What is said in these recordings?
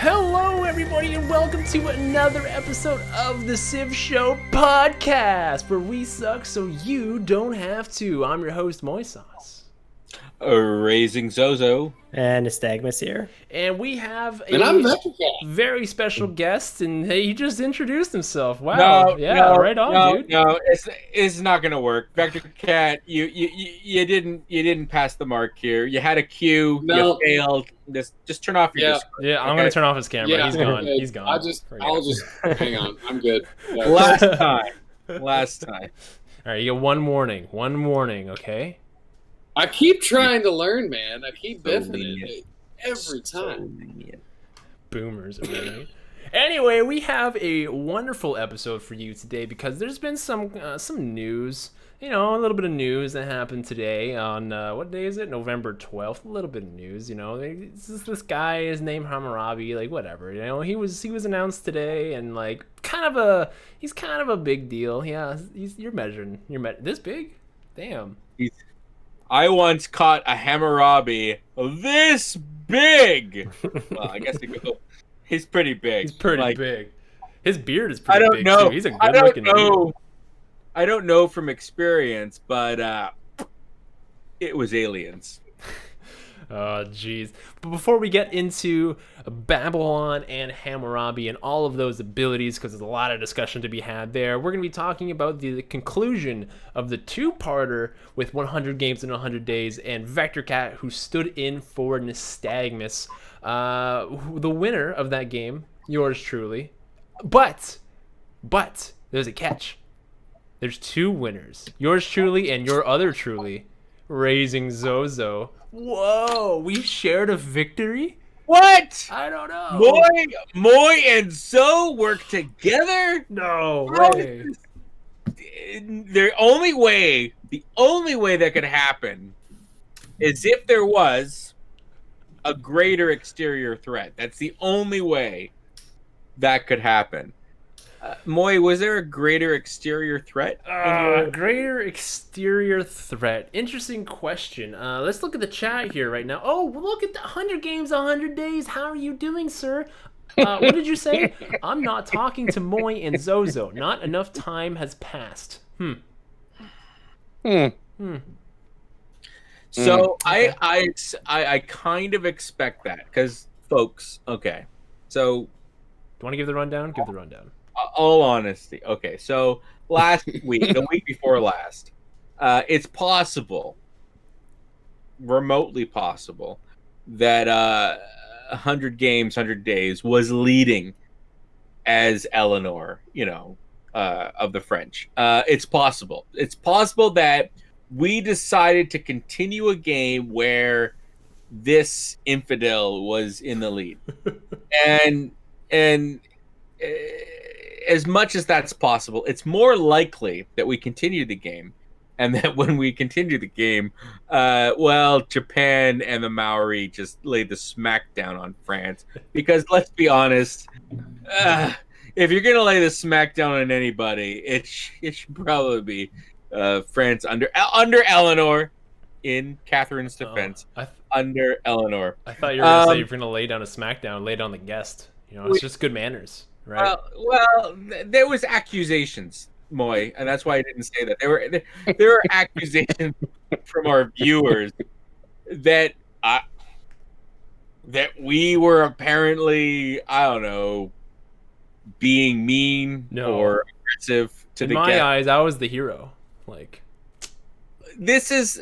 Hello, everybody, and welcome to another episode of TheCivShow podcast, where we suck so you don't have to. I'm your host, Moisas. Raising Zozo. And Nystagmus here. And we have And I'm VektorKat. very special guest, and he just introduced himself. Wow. Right on, dude. No, it's not gonna work. VektorKat, you didn't pass the mark here. You had a cue, you failed. Just turn off your Discord. Yeah, I'm gonna turn off his camera. Yeah, He's gone. okay. He's gone. I'll just hang on. I'm good. Yeah. Last time. All right, you get one warning, okay? I keep trying to learn, man. I keep So biffing lenient. it every time. Boomers. Anyway, we have a wonderful episode for you today because there's been some news, a little bit of news that happened today on what day is it? November 12th. A little bit of news, this guy is named Hammurabi, like whatever, he was announced today, and like he's kind of a big deal. Yeah, you're measuring this big? Damn. I once caught a Hammurabi this big. Well, I guess he's pretty big. He's pretty big. His beard is pretty big know. too. He's a good-looking dude. I don't know from experience, but it was aliens. Oh, jeez. But before we get into Babylon and Hammurabi and all of those abilities, because there's a lot of discussion to be had there, we're going to be talking about the conclusion of the two-parter with 100 games in 100 days and VektorKat, who stood in for Nystagmus, the winner of that game, yours truly. But there's a catch. There's two winners, yours truly and your other truly, Raising Zozo. Whoa, we shared a victory? What? I don't know. Moy and Zo work together? No way. The only way that could happen is if there was a greater exterior threat. That's the only way that could happen. Moy, was there a greater exterior threat? Greater exterior threat. Interesting question. Let's look at the chat here right now. Oh, look at the 100 games, 100 days. How are you doing, sir? What did you say? I'm not talking to Moy and Zozo. Not enough time has passed. So okay. I kind of expect that because, folks, okay. So, do you want to give the rundown? Give the rundown. All honesty. Okay, so last week, the week before last, it's possible, remotely possible, that 100 games, 100 days was leading as Eleanor, of the French. It's possible. It's possible that we decided to continue a game where this infidel was in the lead. and as much as that's possible, it's more likely that we continue the game, and that when we continue the game, Japan and the Maori just laid the smackdown on France. Because let's be honest, if you're gonna lay the smackdown on anybody, it should probably be France under Eleanor. In Catherine's defense, under Eleanor. I thought you were gonna say if you're gonna lay down a smackdown, lay down the guest. It's just good manners. Right. Well, there was accusations, Moy, and that's why I didn't say that. There were accusations from our viewers that we were apparently, I don't know, being mean or aggressive to the guest. In my eyes, I was the hero. Like, here's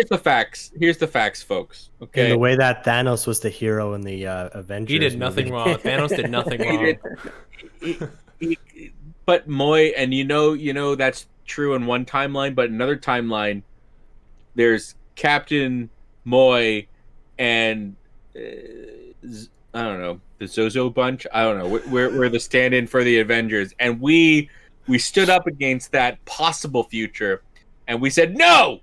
the facts. Here's the facts, folks. Okay. In the way that Thanos was the hero in the Avengers. He did nothing wrong. Thanos did nothing wrong. But Moy, and you know that's true in one timeline, but another timeline, there's Captain Moy and I don't know, the Zozo bunch. I don't know. We're the stand-in for the Avengers, and we stood up against that possible future. And we said no,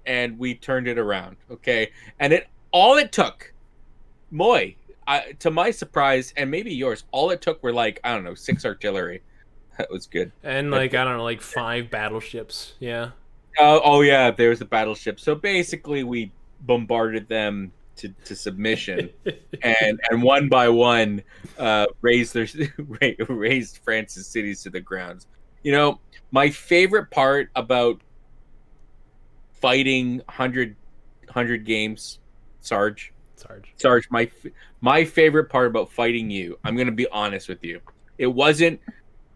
and we turned it around. Okay, and all it took, Moy, to my surprise, and maybe yours, all it took were 6 artillery. That was good. And I don't know, 5 battleships. Yeah. Oh yeah, there was the battleship. So basically, we bombarded them to submission, and one by one raised France's cities to the ground. You know, my favorite part about fighting 100 games, Sarge. My favorite part about fighting you, I'm going to be honest with you. It wasn't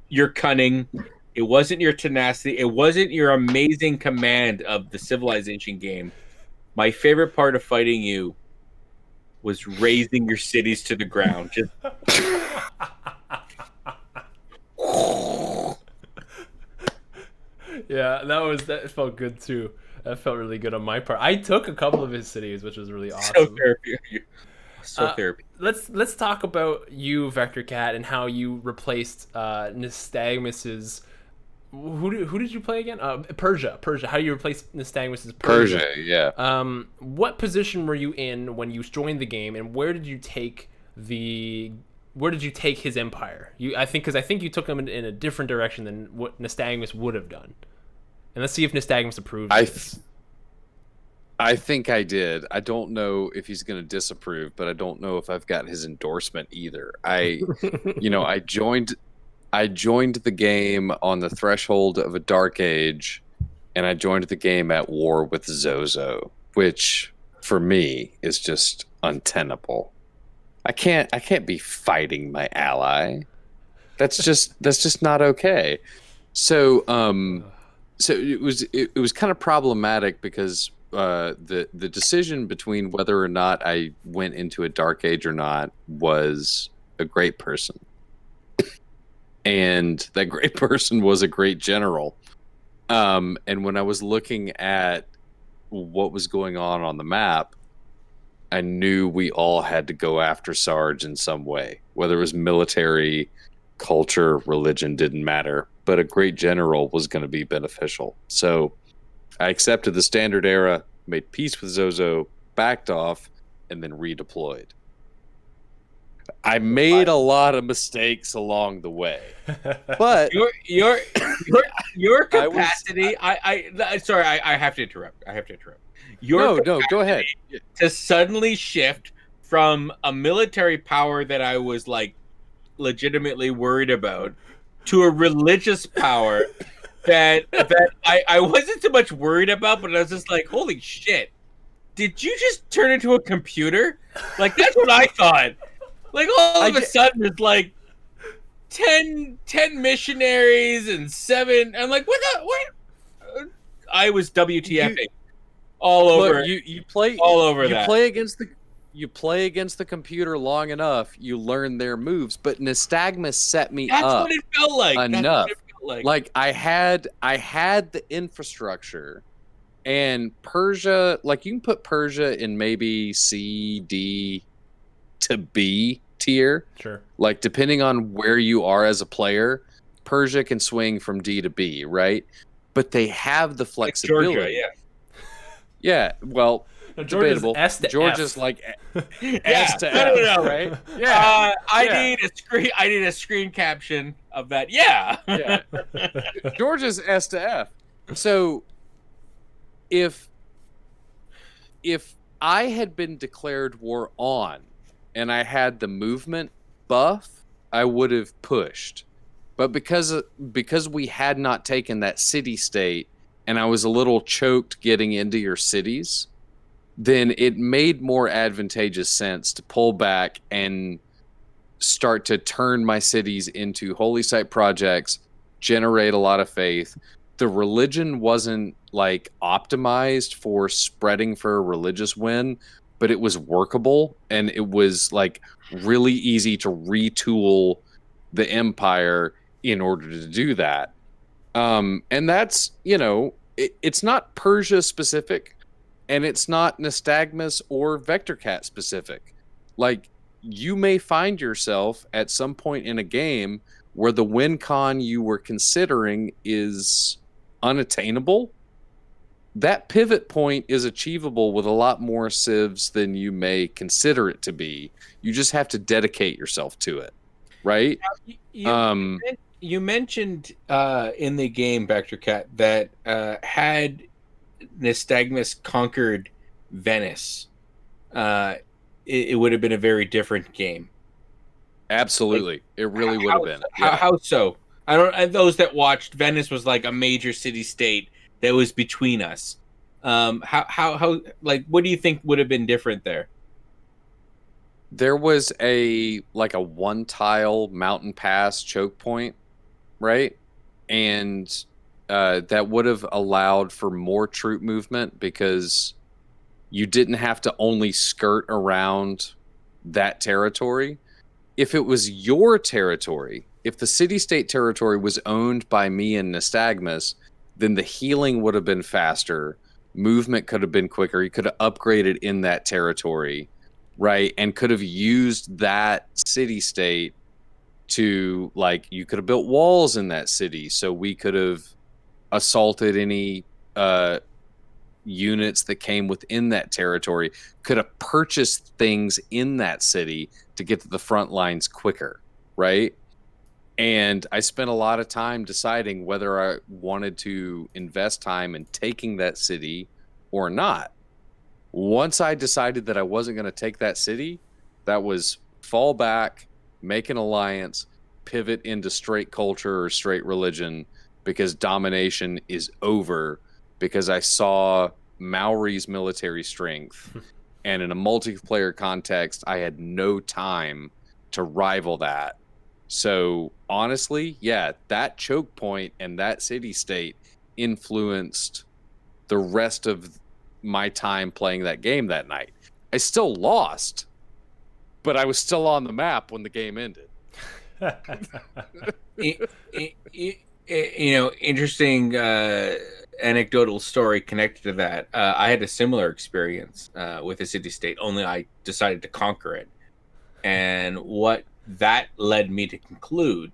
your cunning. It wasn't your tenacity. It wasn't your amazing command of the Civilization game. My favorite part of fighting you was raising your cities to the ground. Just Yeah, that felt good too. That felt really good on my part. I took a couple of his cities, which was really awesome. so therapeutic. Therapy. Let's talk about you, VektorKat, and how you replaced Nystagmus's. Who did you play again? Persia. How do you replace Nystagmus's Persia? Yeah. What position were you in when you joined the game, and where did you take his empire? I think you took him in a different direction than what Nystagmus would have done. And let's see if Nystagmus approves. I think I did. I don't know if he's going to disapprove, but I don't know if I've got his endorsement either. I joined the game on the threshold of a dark age, and I joined the game at war with Zozo, which for me is just untenable. I can't be fighting my ally. That's just not okay. So it was kind of problematic because the decision between whether or not I went into a dark age or not was a great person. And that great person was a great general. And when I was looking at what was going on the map, I knew we all had to go after Sarge in some way, whether it was military, culture, religion, didn't matter. But a great general was going to be beneficial. So I accepted the standard era, made peace with Zozo, backed off, and then redeployed. I made a lot of mistakes along the way, but your capacity. Sorry, I have to interrupt. No, go ahead. To suddenly shift from a military power that I was like legitimately worried about to a religious power that I wasn't so much worried about, but I was just like, holy shit, did you just turn into a computer? Like, that's what I thought. Like, all of a sudden, it's like 10 missionaries and 7. I'm like, what? I was WTFing all over. You play all over. You play against the computer long enough, you learn their moves. But Nystagmus set me That's up what it felt like. enough. Like I had the infrastructure, and Persia. Like, you can put Persia in maybe C, D to B tier. Sure. Like, depending on where you are as a player, Persia can swing from D to B, right? But they have the flexibility. Like Georgia, yeah. Well, no, Georgia's debatable. S to Georgia's F. like S to F, no. right? Yeah. I need a screen caption of that. Yeah. Georgia's S to F. So if I had been declared war on and I had the movement buff, I would have pushed. But because we had not taken that city state and I was a little choked getting into your cities, then it made more advantageous sense to pull back and start to turn my cities into holy site projects, generate a lot of faith. The religion wasn't like optimized for spreading for a religious win, but it was workable, and it was like really easy to retool the empire in order to do that. And that's, it's not Persia specific, and it's not Nystagmus or VektorKat specific. Like, you may find yourself at some point in a game where the win con you were considering is unattainable. That pivot point is achievable with a lot more civs than you may consider it to be. You just have to dedicate yourself to it, right? You mentioned in the game, VektorKat, that had Nystagmus conquered Venice, it would have been a very different game. Absolutely, it really would have been. How so? I don't. And those that watched, Venice was like a major city state that was between us. How like what do you think would have been different there? There was a one tile mountain pass choke point, right? And that would have allowed for more troop movement because you didn't have to only skirt around that territory. If it was your territory, if the city-state territory was owned by me and Nystagmus, then the healing would have been faster, movement could have been quicker, you could have upgraded in that territory, right? And could have used that city-state to, like, you could have built walls in that city, so we could have assaulted any units that came within that territory, could have purchased things in that city to get to the front lines quicker, right? And I spent a lot of time deciding whether I wanted to invest time in taking that city or not. Once I decided that I wasn't going to take that city, that was fall back, make an alliance, pivot into straight culture or straight religion, because domination is over, because I saw Maori's military strength. And in a multiplayer context, I had no time to rival that. So honestly, yeah, that choke point and that city state influenced the rest of my time playing that game that night. I still lost, but I was still on the map when the game ended. Interesting anecdotal story connected to that. I had a similar experience with a city state, only I decided to conquer it. And what that led me to conclude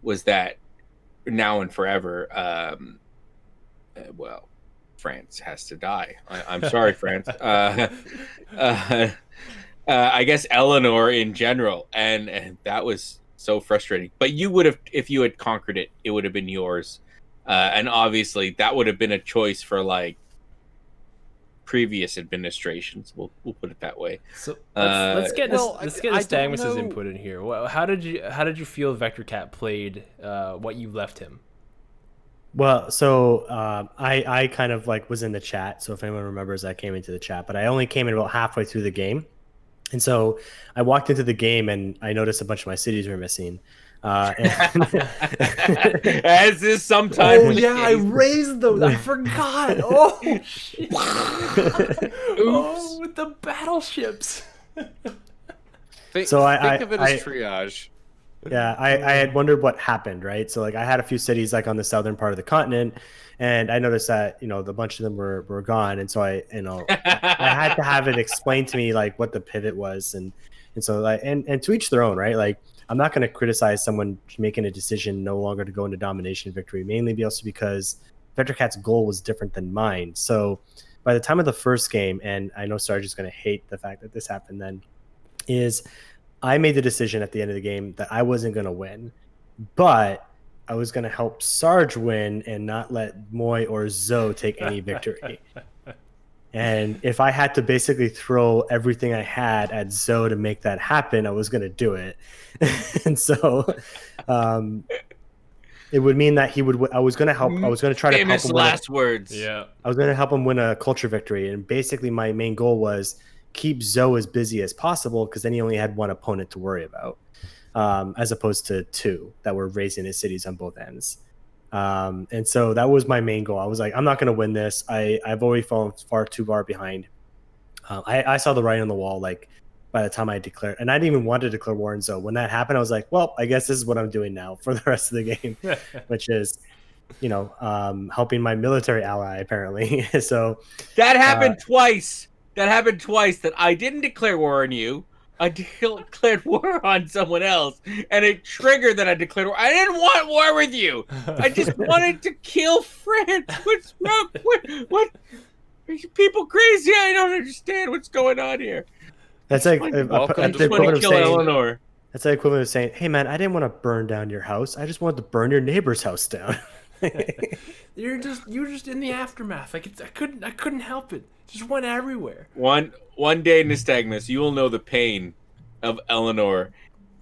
was that now and forever, France has to die. I'm sorry, France. I guess Eleanor in general, and that was so frustrating. But you would have, if you had conquered it, it would have been yours. And obviously, that would have been a choice for like previous administrations. We'll put it that way. So let's get Nystagmus's know. input in here. Well, how did you feel VektorKat played what you left him? Well, so I kind of like was in the chat. So if anyone remembers, I came into the chat, but I only came in about halfway through the game. And so I walked into the game and I noticed a bunch of my cities were missing. As is sometimes. Oh yeah, I raised those. I forgot. Oh shit. Oh, with the battleships. Think So of it as triage. Yeah, I had wondered what happened, right? So like I had a few cities like on the southern part of the continent, and I noticed that the bunch of them were gone, and so I had to have it explained to me like what the pivot was, and so like and to each their own, right? Like I'm not going to criticize someone making a decision no longer to go into domination victory, mainly also because VektorKat's goal was different than mine. So by the time of the first game, and I know Sarge is going to hate the fact that this happened then, is I made the decision at the end of the game that I wasn't going to win, but I was going to help Sarge win and not let Moy or Zoe take any victory. And if I had to basically throw everything I had at Zoe to make that happen, I was going to do it. And so it would mean that I was going to help. I was going to try to help him last words. Yeah. I was going to help him win a culture victory. And basically my main goal was keep Zoe as busy as possible, because then he only had one opponent to worry about, as opposed to two that were raising his cities on both ends. And so that was my main goal. I was like, I'm not going to win this. I've already fallen too far behind. I saw the writing on the wall, like by the time I declared, and I didn't even want to declare war on Zoe. When that happened, I was like, well, I guess this is what I'm doing now for the rest of the game, which is, helping my military ally apparently. So that happened twice. That happened twice, that I didn't declare war on you. I declared war on someone else, and it triggered that I declared war. I didn't want war with you. I just wanted to kill France. What's wrong? What? Are you people crazy? I don't understand what's going on here. that's like Welcome I just want to kill Eleanor. That's the equivalent of saying, hey man, I didn't want to burn down your house. I just wanted to burn your neighbor's house down. You were just in the aftermath. Like I couldn't help it. Just went everywhere. One day, Nystagmus, you will know the pain of Eleanor,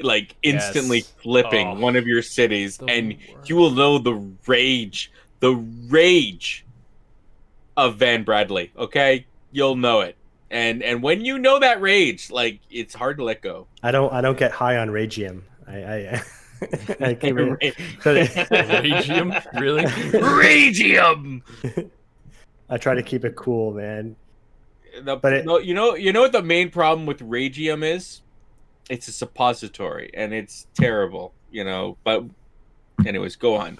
like instantly Yes. flipping Oh, one of your cities, the and worst. you will know the rage of Van Bradley. Okay, you'll know it, and when you know that rage, like it's hard to let go. I don't get high on Ragium. I keep it. Ragium? Really? Ragium. I try to keep it cool, man. But you know what the main problem with Ragium is? It's a suppository, and it's terrible. But anyways, go on.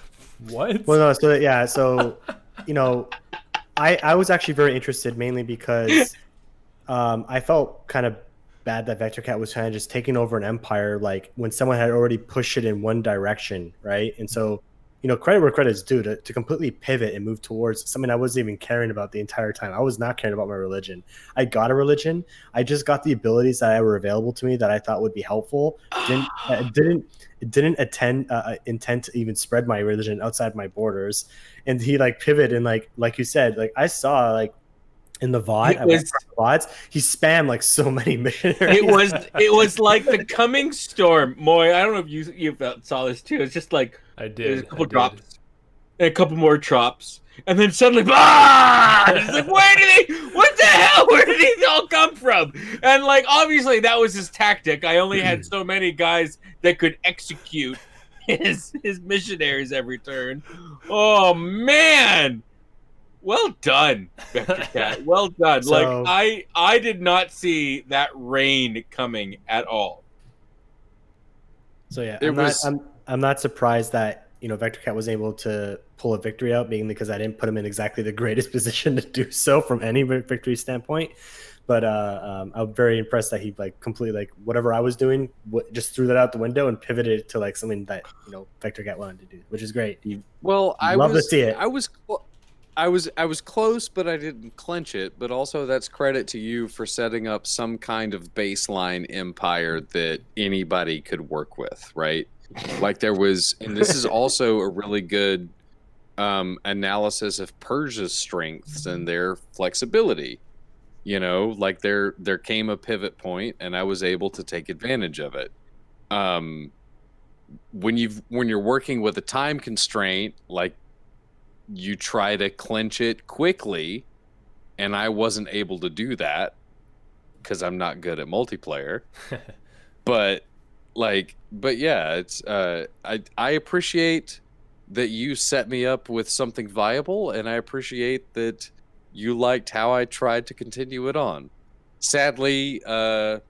What? Well, no, so I was actually very interested, mainly because I felt kind of bad that VektorKat was kind of just taking over an empire, like when someone had already pushed it in one direction, right? And so, credit where credit is due, to completely pivot and move towards something I wasn't even caring about the entire time. I was not caring about my religion. I got a religion. I just got the abilities that were available to me that I thought would be helpful. Didn't intend to even spread my religion outside my borders. And he pivoted, and like you said, I saw in the VOD, VODs, he spammed so many missionaries. It was like the coming storm. Moy, I don't know if you saw this too. It's just like I did. There's a couple drops, and a couple more drops, and then suddenly, it's like, what the hell? Where did these all come from? And obviously that was his tactic. I only had so many guys that could execute his missionaries every turn. Oh man. Well done, VektorKat. Well done. So, I did not see that rain coming at all. So yeah, It I'm not surprised that VektorKat was able to pull a victory out, being because I didn't put him in exactly the greatest position to do so from any victory standpoint. But I'm very impressed that he completely whatever I was doing just threw that out the window and pivoted to something that VektorKat wanted to do, which is great. Well, I love was to see it. I was close, but I didn't clinch it. But also, that's credit to you for setting up some kind of baseline empire that anybody could work with, right? There was, and this is also a really good analysis of Persia's strengths and their flexibility. There came a pivot point, and I was able to take advantage of it. When you're working with a time constraint, you try to clinch it quickly, and I wasn't able to do that because I'm not good at multiplayer. but yeah, it's I appreciate that you set me up with something viable, and I appreciate that you liked how I tried to continue it on. Sadly, we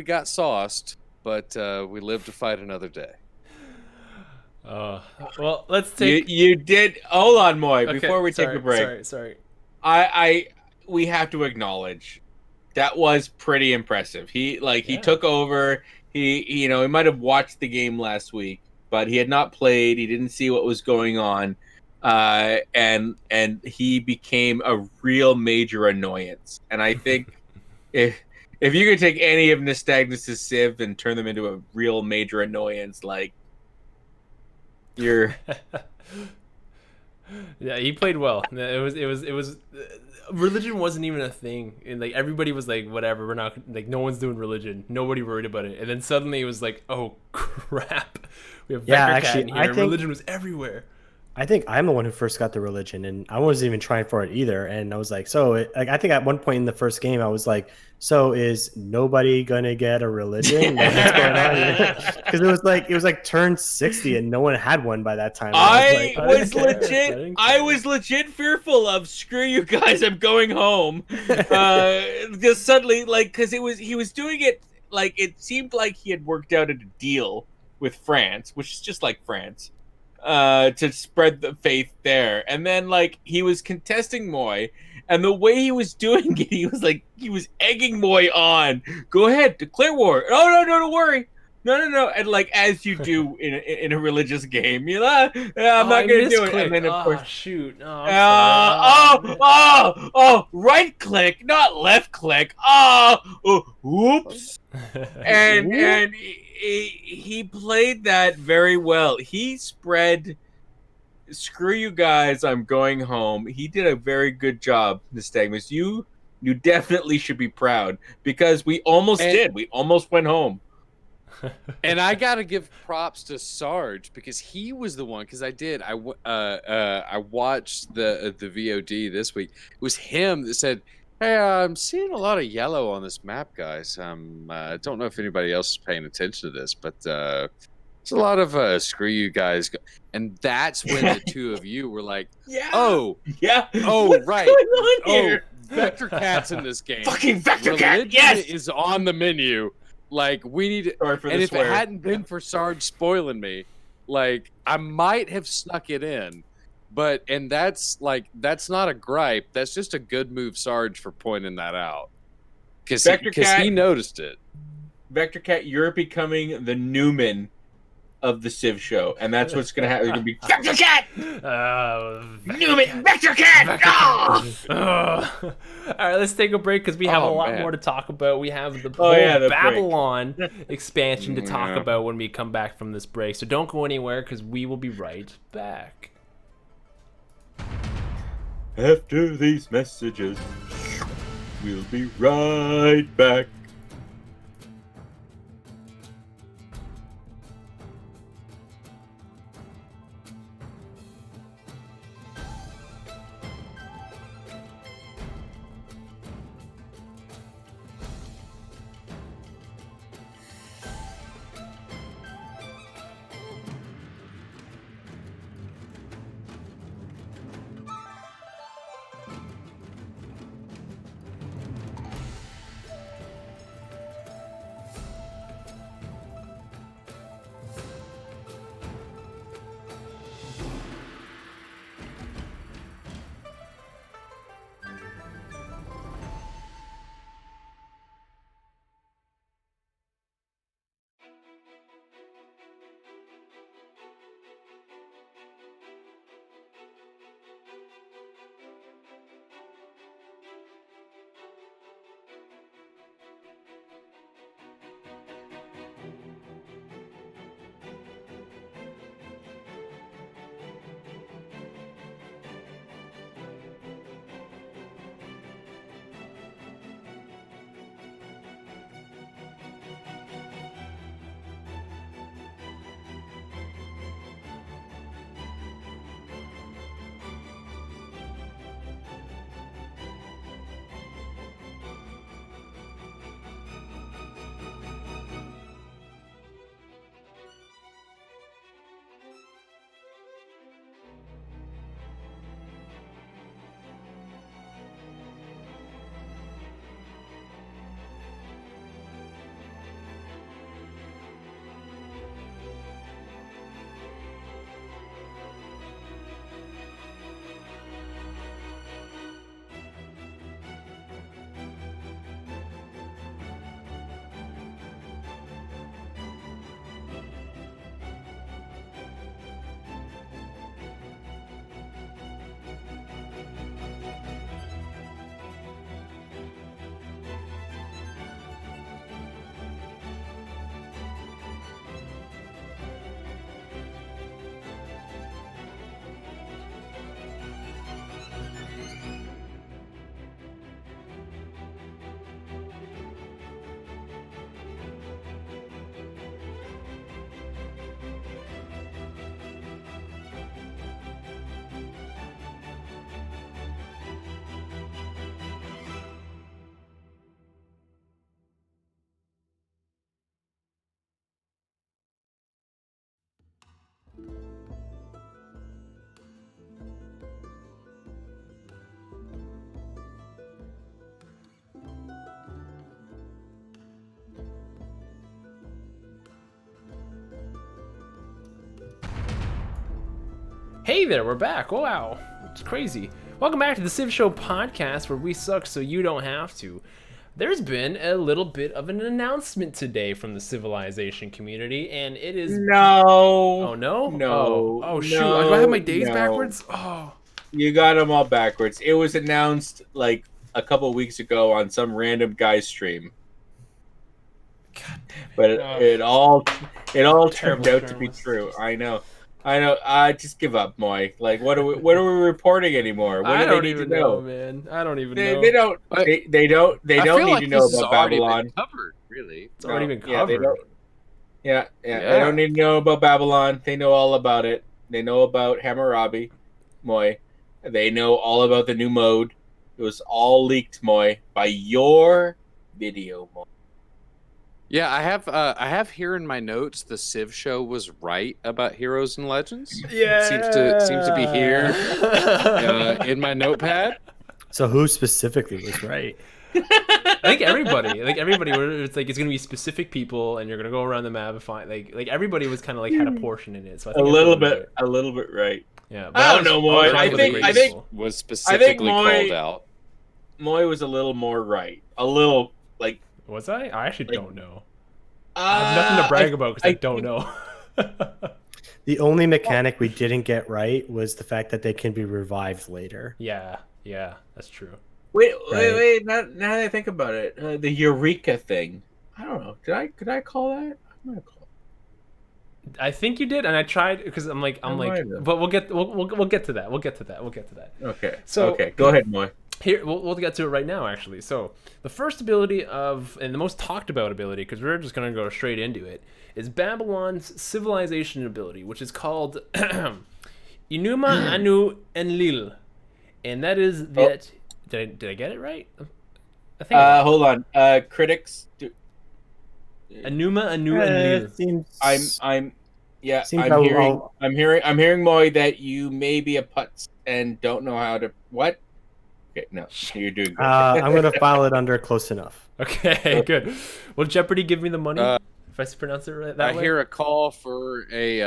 got sauced, but we live to fight another day. Well, let's take. You did. Hold on, Moy. Okay, Before we take a break, Sorry. we have to acknowledge that was pretty impressive. He took over. He might have watched the game last week, but he had not played. He didn't see what was going on, and he became a real major annoyance. And I think if you could take any of Nystagmus' Civ and turn them into a real major annoyance, you're. Yeah, he played well. It was religion wasn't even a thing, and everybody was whatever, we're not no one's doing religion, nobody worried about it, and then suddenly it was oh crap, we have VektorKat in here, and religion was everywhere. I think I'm the one who first got the religion, and I wasn't even trying for it either. And I was I think at one point in the first game, I was so is nobody gonna get a religion? What's going on here? Because it was turn 60, and no one had one by that time. I was legit fearful of screw you guys, I'm going home. Just suddenly, because he was doing it it seemed like he had worked out a deal with France, which is just like France. To spread the faith there, and then he was contesting Moy, and the way he was doing it, he was egging Moy on. Go ahead, declare war. No, don't worry. No, and as you do in a religious game, I'm not gonna do it. And then of course, shoot, right click, not left click. Whoops, and he played that very well. He spread screw you guys, I'm going home. He did a very good job, Nystagmus. You definitely should be proud because we almost did. We almost went home. And I gotta give props to Sarge because he was the one. Because I watched the VOD this week. It was him that said, "Hey, I'm seeing a lot of yellow on this map, guys. I don't know if anybody else is paying attention to this, but there's a lot of screw you guys." And that's when the two of you were like, Yeah. "Oh, Yeah. oh, What's right. going on here? VektorKat's in this game. Fucking VektorKat. Religion Yes. is on the menu. Like we need." Sorry for And the if swear. it hadn't been for Sarge spoiling me, like I might have snuck it in. But that's not a gripe. That's just a good move, Sarge, for pointing that out. Because he noticed it. VektorKat, you're becoming the Newman of the Civ show, and that's what's gonna happen. It's gonna be VektorKat! Newman, VektorKat! All right, let's take a break because we have a lot more to talk about. We have the whole the Babylon expansion to talk Yeah. about when we come back from this break. So don't go anywhere because we will be right back. After these messages, we'll be right back. Hey there, we're back. Oh, wow, it's crazy. Welcome back to the Civ Show podcast where we suck so you don't have to. There's been a little bit of an announcement today from the civilization community, and it is... No. Oh, no? No. Oh, shoot. No, Do I have my days no. backwards? Oh. You got them all backwards. It was announced like a couple weeks ago on some random guy's stream. God damn it. But it all turned Terrible out to be journalists. true. I know. I know. I just give up, Moy. Like, what are we reporting anymore? What I do don't they need even to know? man. I don't even They, know. they don't. They I don't feel need like to know this has about already Babylon. been covered, really. It's already been Yeah, they covered. don't. Yeah. They Yeah. don't need to know about Babylon. They know all about it. They know about Hammurabi, Moy. They know all about the new mode. It was all leaked, Moy, by your video, Moy. Yeah, I have here in my notes the TheCivShow was right about Heroes and Legends. Yeah. Seems to be here in my notepad. So who specifically was right? I think everybody. It's like it's gonna be specific people, and you're gonna go around the map and find like everybody was kind of like had a portion in it. So I A think little everybody was bit, a little bit right. right. Yeah, I don't know, Moy. was I with the think- great I think- people. Was specifically Moy- called out. Moy was a little more right. A little like. Was I? I actually Like- don't know. I have nothing to brag about because I don't think- know. The only mechanic we didn't get right was the fact that they can be revived later. yeah, that's true. Wait. Now that I think about it, the Eureka thing. I don't know. Could I call that? I'm gonna call it. I think you did, and I tried because I'm like, might have. but we'll get to that. We'll get to that. Okay. So- okay, go ahead, Moy. Here, we'll get to it right now, actually. So, the first ability and the most talked about ability, because we're just going to go straight into it, is Babylon's civilization ability, which is called Inuma Anu Enlil. And that is that. Did I get it right? I think Hold on. Critics. Anuma Anu Enlil. Seems I'm Seems I'm I'll- hearing I'll- I'm hearing Moy that you may be a putz and don't know how to what? Okay, no, you're doing good. I'm gonna file it under close enough. Okay, good. Will Jeopardy give me the money if I pronounce it right that way? I hear a call for a.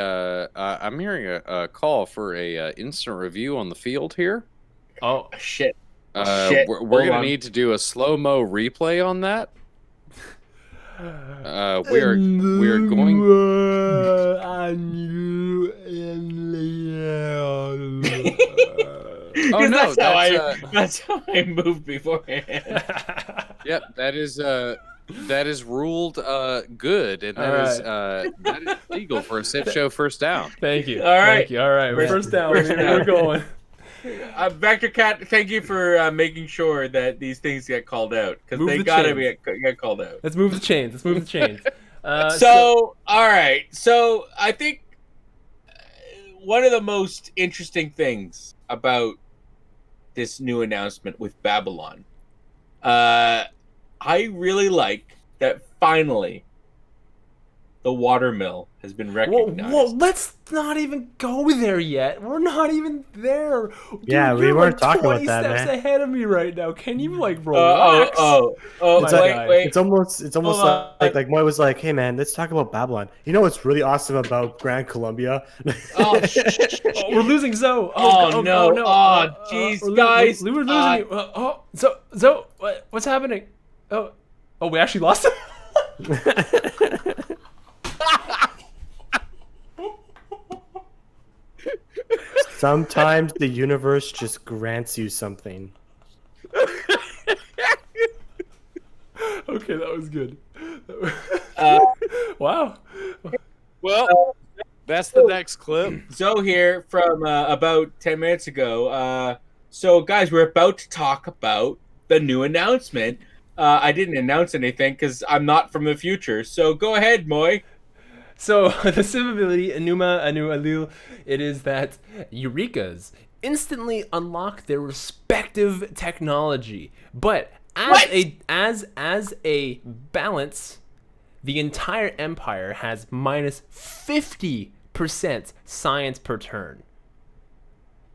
I'm hearing a call for a instant review on the field here. Oh, Shit. We're Hold gonna on. need to do a slow mo replay on that. We're going. Oh 'Cause no, that's how I moved beforehand. Yep, that is ruled good, and that is legal for a TheCivShow first down. Thank you. All right. Thank you. All right. First down. First We're down. going. VektorKat, thank you for making sure that these things get called out because Move they the gotta chains. get called out. Let's move the chains. So, all right. So, I think one of the most interesting things about this new announcement with Babylon, I really like that finally the watermill has been recognized. Whoa, let's not even go there yet. We're not even there. Yeah, we you're weren't like talking about 20 that, steps man. ahead of me right now. Can you like relax? It's like- wait. It's almost Hold on. like Moy was like, "Hey man, let's talk about Babylon. You know what's really awesome about Grand Columbia?" Oh, Oh, we're losing Zoe. Oh, no. Oh, jeez, guys. We're losing you. Zoe, what's happening? Oh, we actually lost him. Sometimes the universe just grants you something. Okay, that was good. Uh, Wow. Well, that's the next clip. Zoe here from about 10 minutes ago. So, guys, we're about to talk about the new announcement. I didn't announce anything because I'm not from the future. So, go ahead, Moy. So the civ ability Enuma Anu Alil, it is that Eurekas instantly unlock their respective technology, but as a balance, the entire empire has minus 50% science per turn.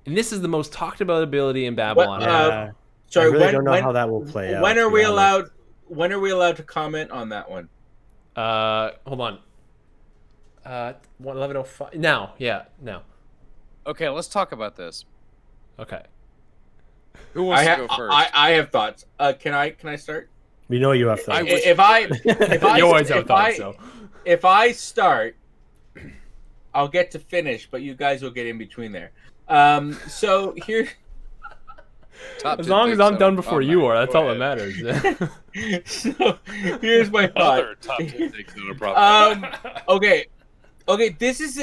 And this is the most talked about ability in Babylon. Yeah, Sorry, I really when, don't know when, how that will play out. when are to we be honest. allowed? When are we allowed to comment on that one? Hold on. 11:05 now. Yeah, now. Okay, let's talk about this. Okay. Who wants to go first? I have thoughts. Can I start? We know you have thoughts. If I You always have if thoughts, I- so. if I start, I'll get to finish, but you guys will get in between there. So here. Top As two long as picks, I'm so done before you automatic. are, that's Go all that ahead. matters. So here's my thought. Other top two picks, not a problem. Okay. Okay, this is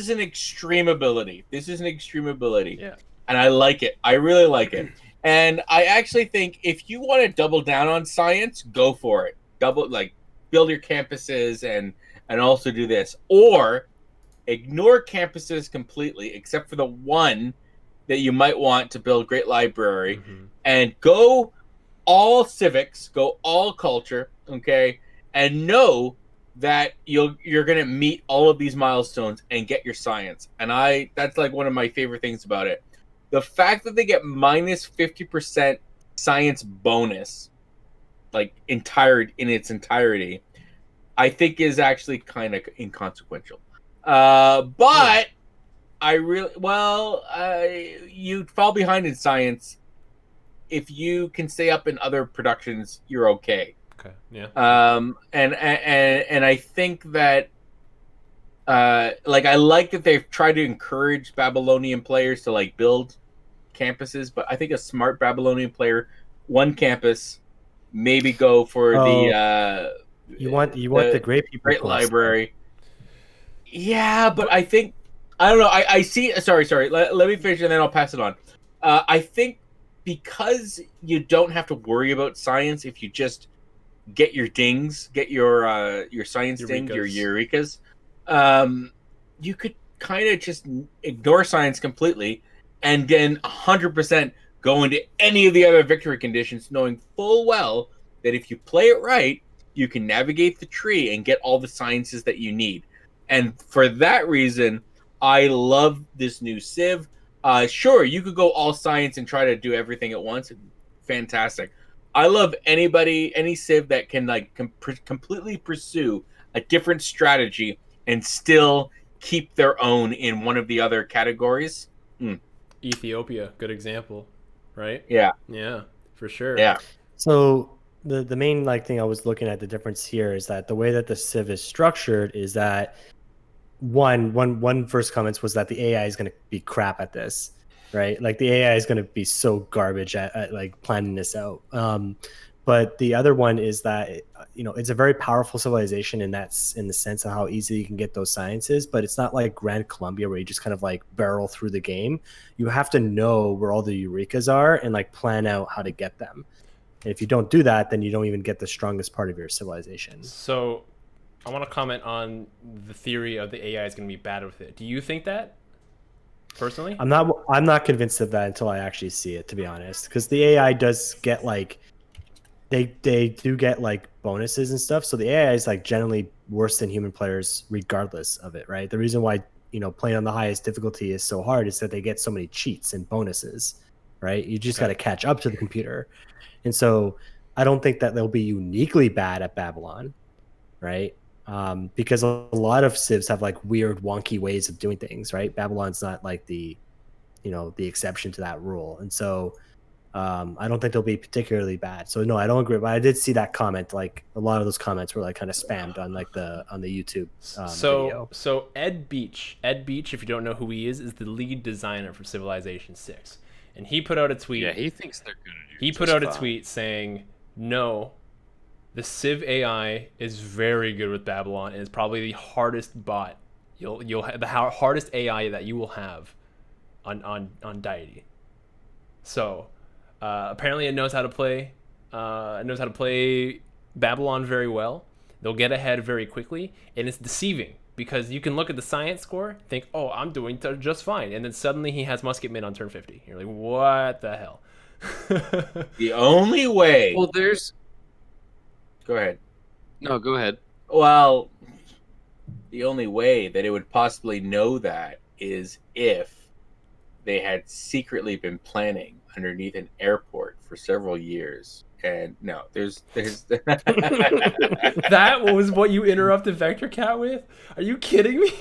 an extreme ability. Yeah. And I like it. I really like it. And I actually think if you want to double down on science, go for it. Build your campuses and also do this, or ignore campuses completely, except for the one that you might want to build great library, and go all civics, go all culture, okay, and know that you're gonna meet all of these milestones and get your science. And that's like one of my favorite things about it. The fact that they get minus 50% science bonus, like in its entirety, I think is actually kind of inconsequential. But you fall behind in science. If you can stay up in other productions, you're okay. Okay. Yeah. And I think that I like that they've tried to encourage Babylonian players to like build campuses, but I think a smart Babylonian player, one campus, maybe go for you want the great people great library. Yeah, but I think I don't know. I see. Sorry. Let me finish and then I'll pass it on. I think because you don't have to worry about science if you just get your dings, get your science dings, your Eurekas. You could kind of just ignore science completely, and then 100% go into any of the other victory conditions, knowing full well that if you play it right, you can navigate the tree and get all the sciences that you need. And for that reason, I love this new Civ. Sure, you could go all science and try to do everything at once. Fantastic. I love any Civ that can like completely pursue a different strategy and still keep their own in one of the other categories. Ethiopia, good example, right? Yeah, for sure. Yeah. So the main like thing I was looking at the difference here is that the way that the Civ is structured is that one first comments was that the AI is going to be crap at this, right? Like the AI is going to be so garbage at like planning this out. But the other one is that it's a very powerful civilization, and that's in the sense of how easy you can get those sciences. But it's not like Grand Columbia where you just kind of like barrel through the game. You have to know where all the Eurekas are and like plan out how to get them. And if you don't do that, then you don't even get the strongest part of your civilization. So I want to comment on the theory of the AI is going to be bad with it. Do you think that personally? I'm not convinced of that until I actually see it, to be honest, because the AI does get like they do get like bonuses and stuff. So the AI is like generally worse than human players regardless of it, right? The reason why playing on the highest difficulty is so hard is that they get so many cheats and bonuses, right? You just got to catch up to the computer. And so I don't think that they'll be uniquely bad at Babylon, right? Because a lot of civs have like weird wonky ways of doing things, right? Babylon's not like the exception to that rule. And so I don't think they'll be particularly bad. So no, I don't agree. But I did see that comment. Like a lot of those comments were like kind of spammed on like the YouTube video. So Ed Beach, if you don't know who he is the lead designer for Civilization 6, and he put out a tweet. Yeah, he thinks they're gonna do. He put out a tweet saying, "No, the Civ AI is very good with Babylon, and it's probably the hardest bot you'll have, the hardest AI that you will have on Deity." So apparently, it knows how to play. It knows how to play Babylon very well. They'll get ahead very quickly, and it's deceiving because you can look at the science score, think, "Oh, I'm doing just fine," and then suddenly he has Musketman on turn 50. You're like, "What the hell?" The only way. Well, there's. Go ahead. No, go ahead. Well, the only way that it would possibly know that is if they had secretly been planning underneath an airport for several years. And no, there's That was what you interrupted VektorKat with? Are you kidding me?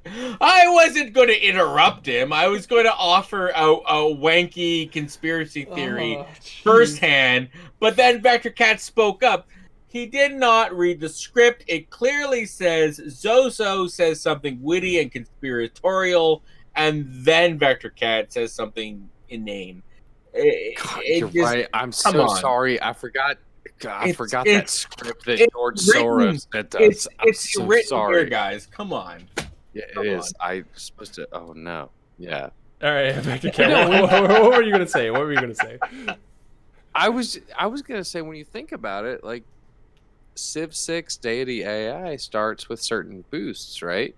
I wasn't going to interrupt him. I was going to offer a wanky conspiracy theory firsthand, but then VektorKat spoke up. He did not read the script. It clearly says Zozo says something witty and conspiratorial, and then VektorKat says something inane. God, you're right. I'm so sorry. I forgot God, I It's- forgot it's- that script that it's George written- Soros sent us. I'm It's so written sorry. here, guys. Come on. Yeah, Come it is. I supposed to. Oh no. Yeah. All right, VektorKat. What were you gonna say? What were you gonna say? I was gonna say, when you think about it, like Civ 6 Deity AI starts with certain boosts, right?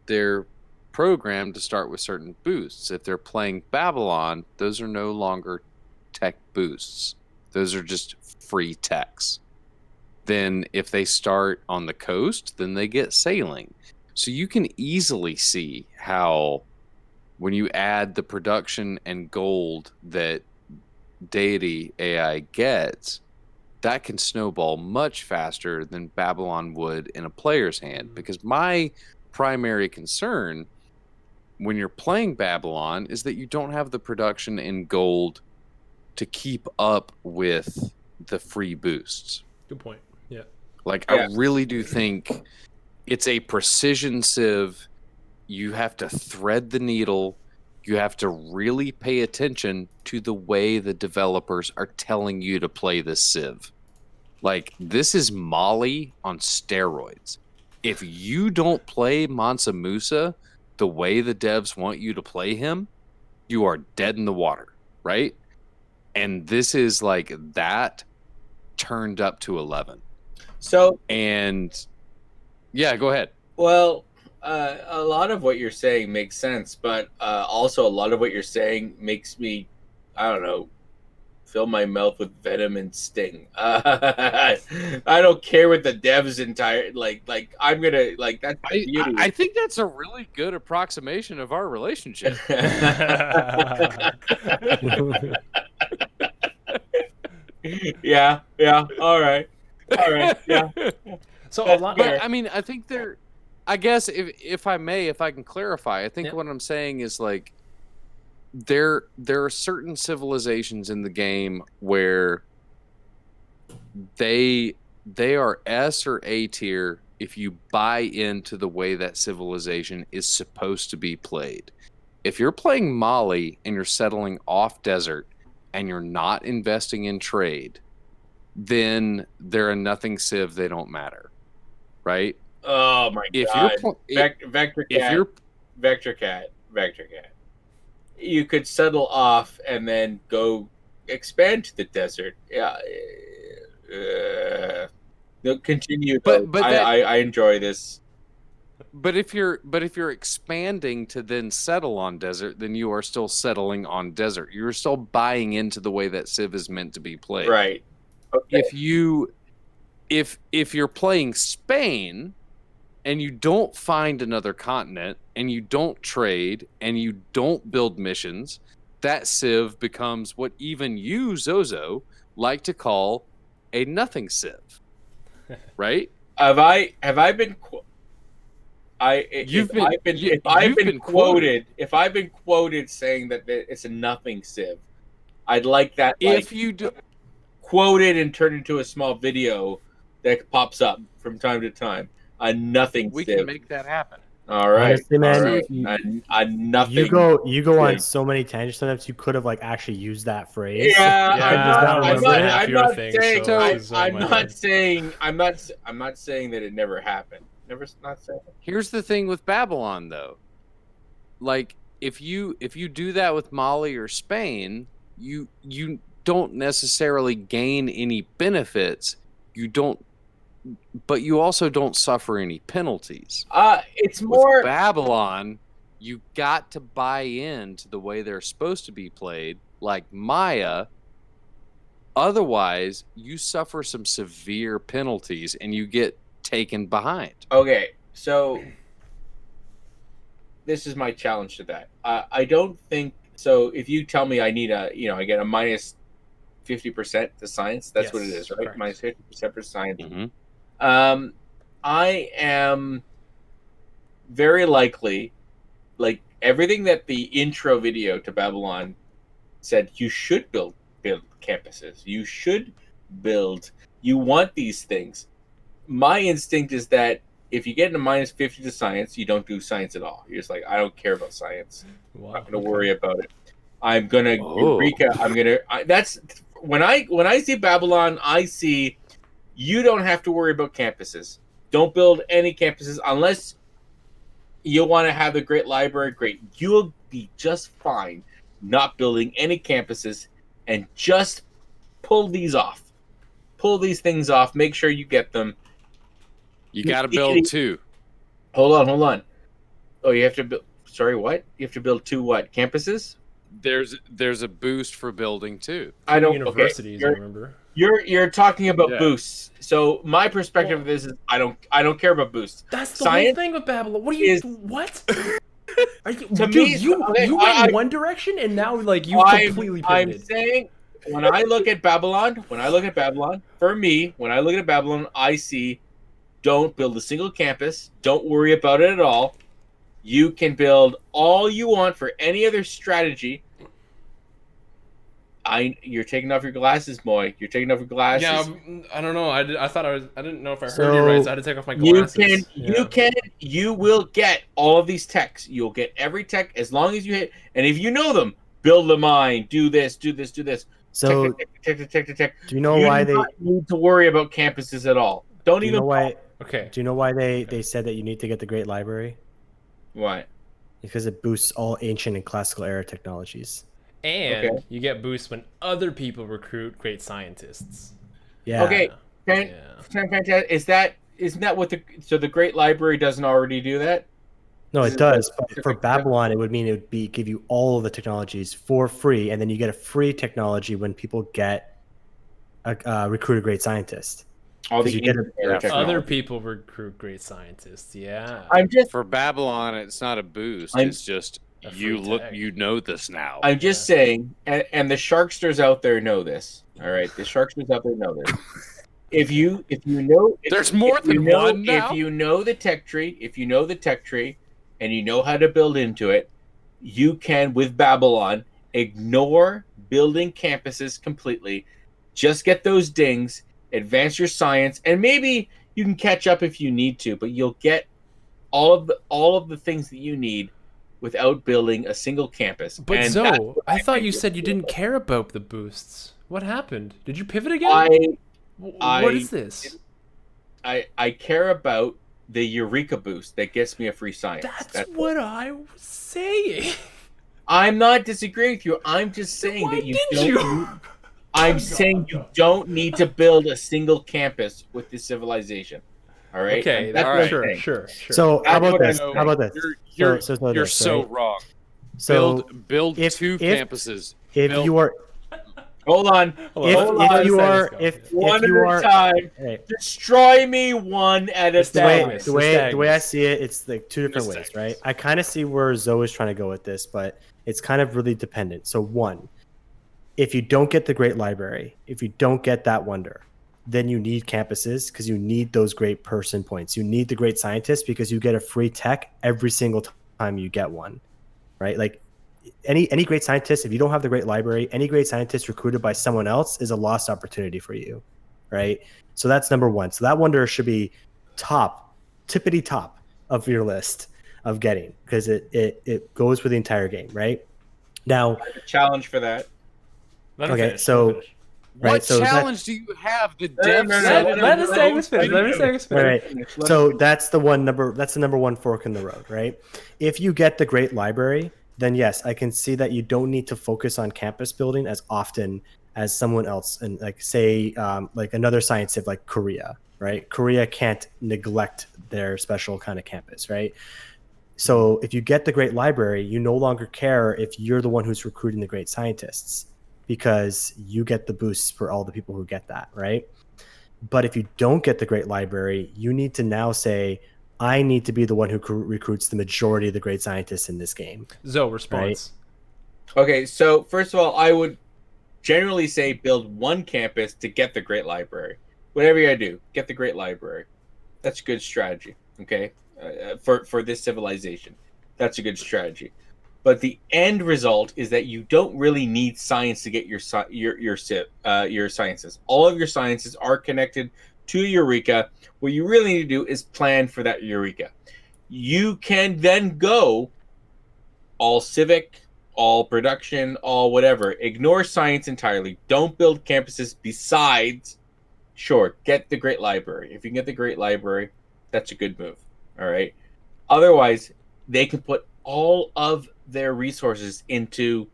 They're programmed to start with certain boosts. If they're playing Babylon, those are no longer tech boosts. Those are just free techs. Then if they start on the coast, then they get sailing. So you can easily see how when you add the production and gold that Deity AI gets, that can snowball much faster than Babylon would in a player's hand. Because my primary concern when you're playing Babylon is that you don't have the production and gold to keep up with the free boosts. Good point. Yeah. Like, Yeah. I really do think it's a precision civ. You have to thread the needle. You have to really pay attention to the way the developers are telling you to play this civ. Like, this is Molly on steroids. If you don't play Mansa Musa the way the devs want you to play him, you are dead in the water, right? And this is like that turned up to 11. So, And yeah, go ahead. well, a lot of what you're saying makes sense, but also a lot of what you're saying makes me, I don't know, fill my mouth with venom and sting. I don't care what the devs entire like. I'm gonna like that's the beauty. I think that's a really good approximation of our relationship. Yeah. All right. Yeah. So a That's lot. fair. But I mean, I think I guess if I may, if I can clarify, I think Yeah. what I'm saying is like there are certain civilizations in the game where they are S or A tier if you buy into the way that civilization is supposed to be played. If you're playing Mali and you're settling off desert and you're not investing in trade, then they're a nothing civ. They don't matter, right? Oh my If god. you're VektorKat. if you're VektorKat. You could settle off and then go expand to the desert. Yeah. No, continue. But I enjoy this. But if you're expanding to then settle on desert, then you are still settling on desert. You're still buying into the way that Civ is meant to be played. Right. Okay. If you're playing Spain and you don't find another continent and you don't trade and you don't build missions, that Civ becomes what even you, Zozo, like to call a nothing Civ. Right? Have I been You've if I've been quoted saying that it's a nothing civ, I'd like that If you do, quoted and turned into a small video that pops up from time to time. A nothing we civ. can make that happen. All right. Honestly, man, All right. you- A nothing. You go on civ. so many tangents sometimes you could have like actually used that phrase. Yeah, Yeah, I'm that not, was I'm like not, half I'm your not thing, saying, so I, it's on I'm my not head. saying, I'm not saying that it never happened. Not saying. Here's the thing with Babylon, though. Like, if you do that with Mali or Spain, you don't necessarily gain any benefits. But you also don't suffer any penalties. It's With more. Babylon, you got to buy into the way they're supposed to be played, like Maya. Otherwise, you suffer some severe penalties and you get taken behind. Okay, so this is my challenge to that. I don't think so. If you tell me I need I get a minus 50% to science. That's what it Yes, is, right? correct. Minus 50% for science. Mm-hmm. I am very likely, like everything that the intro video to Babylon said, you should build campuses. You should build. You want these things. My instinct is that if you get into minus 50 to science, you don't do science at all. You're just like, I don't care about science. Wow, I'm not going to okay. worry about it. I'm going to Oh. Eureka. That's when I see Babylon, I see you don't have to worry about campuses. Don't build any campuses unless you want to have the great library. Great, you'll be just fine not building any campuses and just pull these off. Pull these things off. Make sure you get them. You got to build 2. Hold on. Oh, you have to build. Sorry, what? You have to build 2 what? Campuses? There's a boost for building 2. I don't. Universities, I remember. You're talking about Yeah. boosts. So my perspective of this is I don't care about boosts. That's the Science whole thing with Babylon. What are you? is- What? Are you, To dude, me, you okay, went I- in one direction and now like you completely I'm pivoted. saying when I look at Babylon, for me, when I look at Babylon, I see don't build a single campus. Don't worry about it at all. You can build all you want for any other strategy. You're taking off your glasses, Moy. You're taking off your glasses. Yeah, I don't know. I thought I didn't know if I heard So, you right, so I had to take off my glasses. You will get all of these techs. You'll get every tech as long as you hit. And if you know them, build a mine, do this. So Tech. do you know You why do they? not need to worry about campuses at all. Don't Do you even know why? Okay. Do you know why they said that you need to get the Great Library? Why? Because it boosts all ancient and classical era technologies. And Okay. you get boosts when other people recruit great scientists. Yeah. Okay. Yeah. Fantastic. Isn't that what the Great Library doesn't already do that? No, This it is does. what- But for Babylon, it would mean it would be give you all of the technologies for free, and then you get a free technology when people get recruit a great scientist. All the 'Cause you get ancient it- era Other technology. people recruit great scientists. Yeah. I'm just For Babylon, it's not a boost. I'm- It's just A you free look. tag. You know this now. I'm just saying, and the Sharksters out there know this. All right, the Sharksters out there know this. If you know, There's more if you than know, one now. If you know the tech tree, and you know how to build into it, you can with Babylon ignore building campuses completely. Just get those dings, advance your science, and maybe you can catch up if you need to. But you'll get all of the things that you need without building a single campus. But And that's Zoe, what I thought think you is said you didn't care about the boosts. What happened? Did you pivot again? What I- is this? I care about the Eureka boost that gets me a free science. That's what I was saying. I'm not disagreeing with you. I'm just saying Why that you did don't. you? I'm saying you don't need to build a single campus with this civilization. All right. Okay, And that's all what right. I'm sure, saying. sure. So how That's about what I this? know. How about this? You're So you're this, so right? wrong. So Build if- 2 if- campuses. if build- you are Hold on. if you are One if you at are a time. hey, Destroy me one at a It's the time. way Stagmus, the way the way I Stagmus. see it, it's like two different ways, Stagmus. right? I kind of see where Zoe is trying to go with this, but it's kind of really dependent. So one, if you don't get the great library, if you don't get that wonder, then you need campuses because you need those great person points. You need the great scientists because you get a free tech every single time you get one, right? Like any great scientist, if you don't have the great library, any great scientist recruited by someone else is a lost opportunity for you, right? So that's number one. So that wonder should be tippity top of your list of getting because it goes for the entire game, right? Now, Challenge for that. okay, so right, What so that- challenge do you have? The No, depths no, of no, it? no, Let us say this finish. Let me say this All finish. right. So that's the number one fork in the road, right? If you get the great library, then yes, I can see that you don't need to focus on campus building as often as someone else, and like say like another science civ like Korea, right? Korea can't neglect their special kind of campus, right? So if you get the great library, you no longer care if you're the one who's recruiting the great scientists because you get the boosts for all the people who get that, right? But if you don't get the great library, you need to now say, I need to be the one who recruits the majority of the great scientists in this game. Zoe, response. Okay, so first of all, I would generally say build one campus to get the great library. Whatever you gotta do, get the great library. That's a good strategy. Okay, for this civilization, that's a good strategy. But the end result is that you don't really need science to get your sciences. All of your sciences are connected to Eureka. What you really need to do is plan for that Eureka. You can then go all civic, all production, all whatever. Ignore science entirely. Don't build campuses besides, sure, get the Great Library. If you can get the Great Library, that's a good move. All right. Otherwise, they can put all of their resources into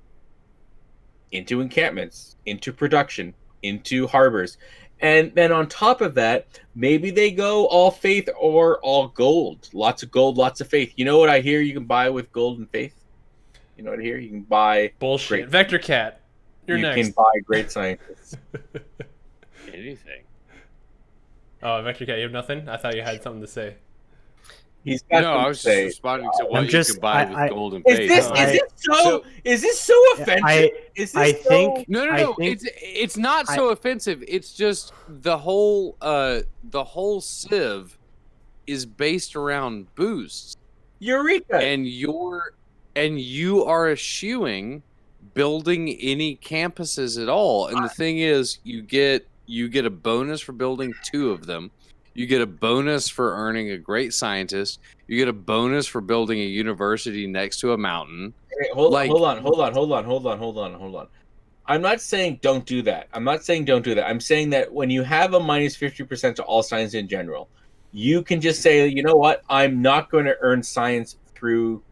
encampments, into production, into harbors. And then on top of that, maybe they go all faith or all gold. Lots of gold, lots of faith. You know what I hear you can buy with gold and faith? You know what I hear? You can buy Bullshit. great, VektorKat, you're you next. can buy great scientists. Anything. Oh, VektorKat, you have nothing? I thought you had something to say. He's got No, something I was to just say. responding to what I'm you just- could buy I- with gold and Is faith. this I- is this so offensive? Is this I so, think No, I think- it's not so offensive. It's just the whole Civ is based around boosts, Eureka. and you are eschewing building any campuses at all. And the thing is, you get a bonus for building 2 of them. You get a bonus for earning a great scientist. You get a bonus for building a university next to a mountain. Okay, hold like- on. I'm not saying don't do that. I'm saying that when you have a minus 50% to all science in general, you can just say, you know what? I'm not going to earn science through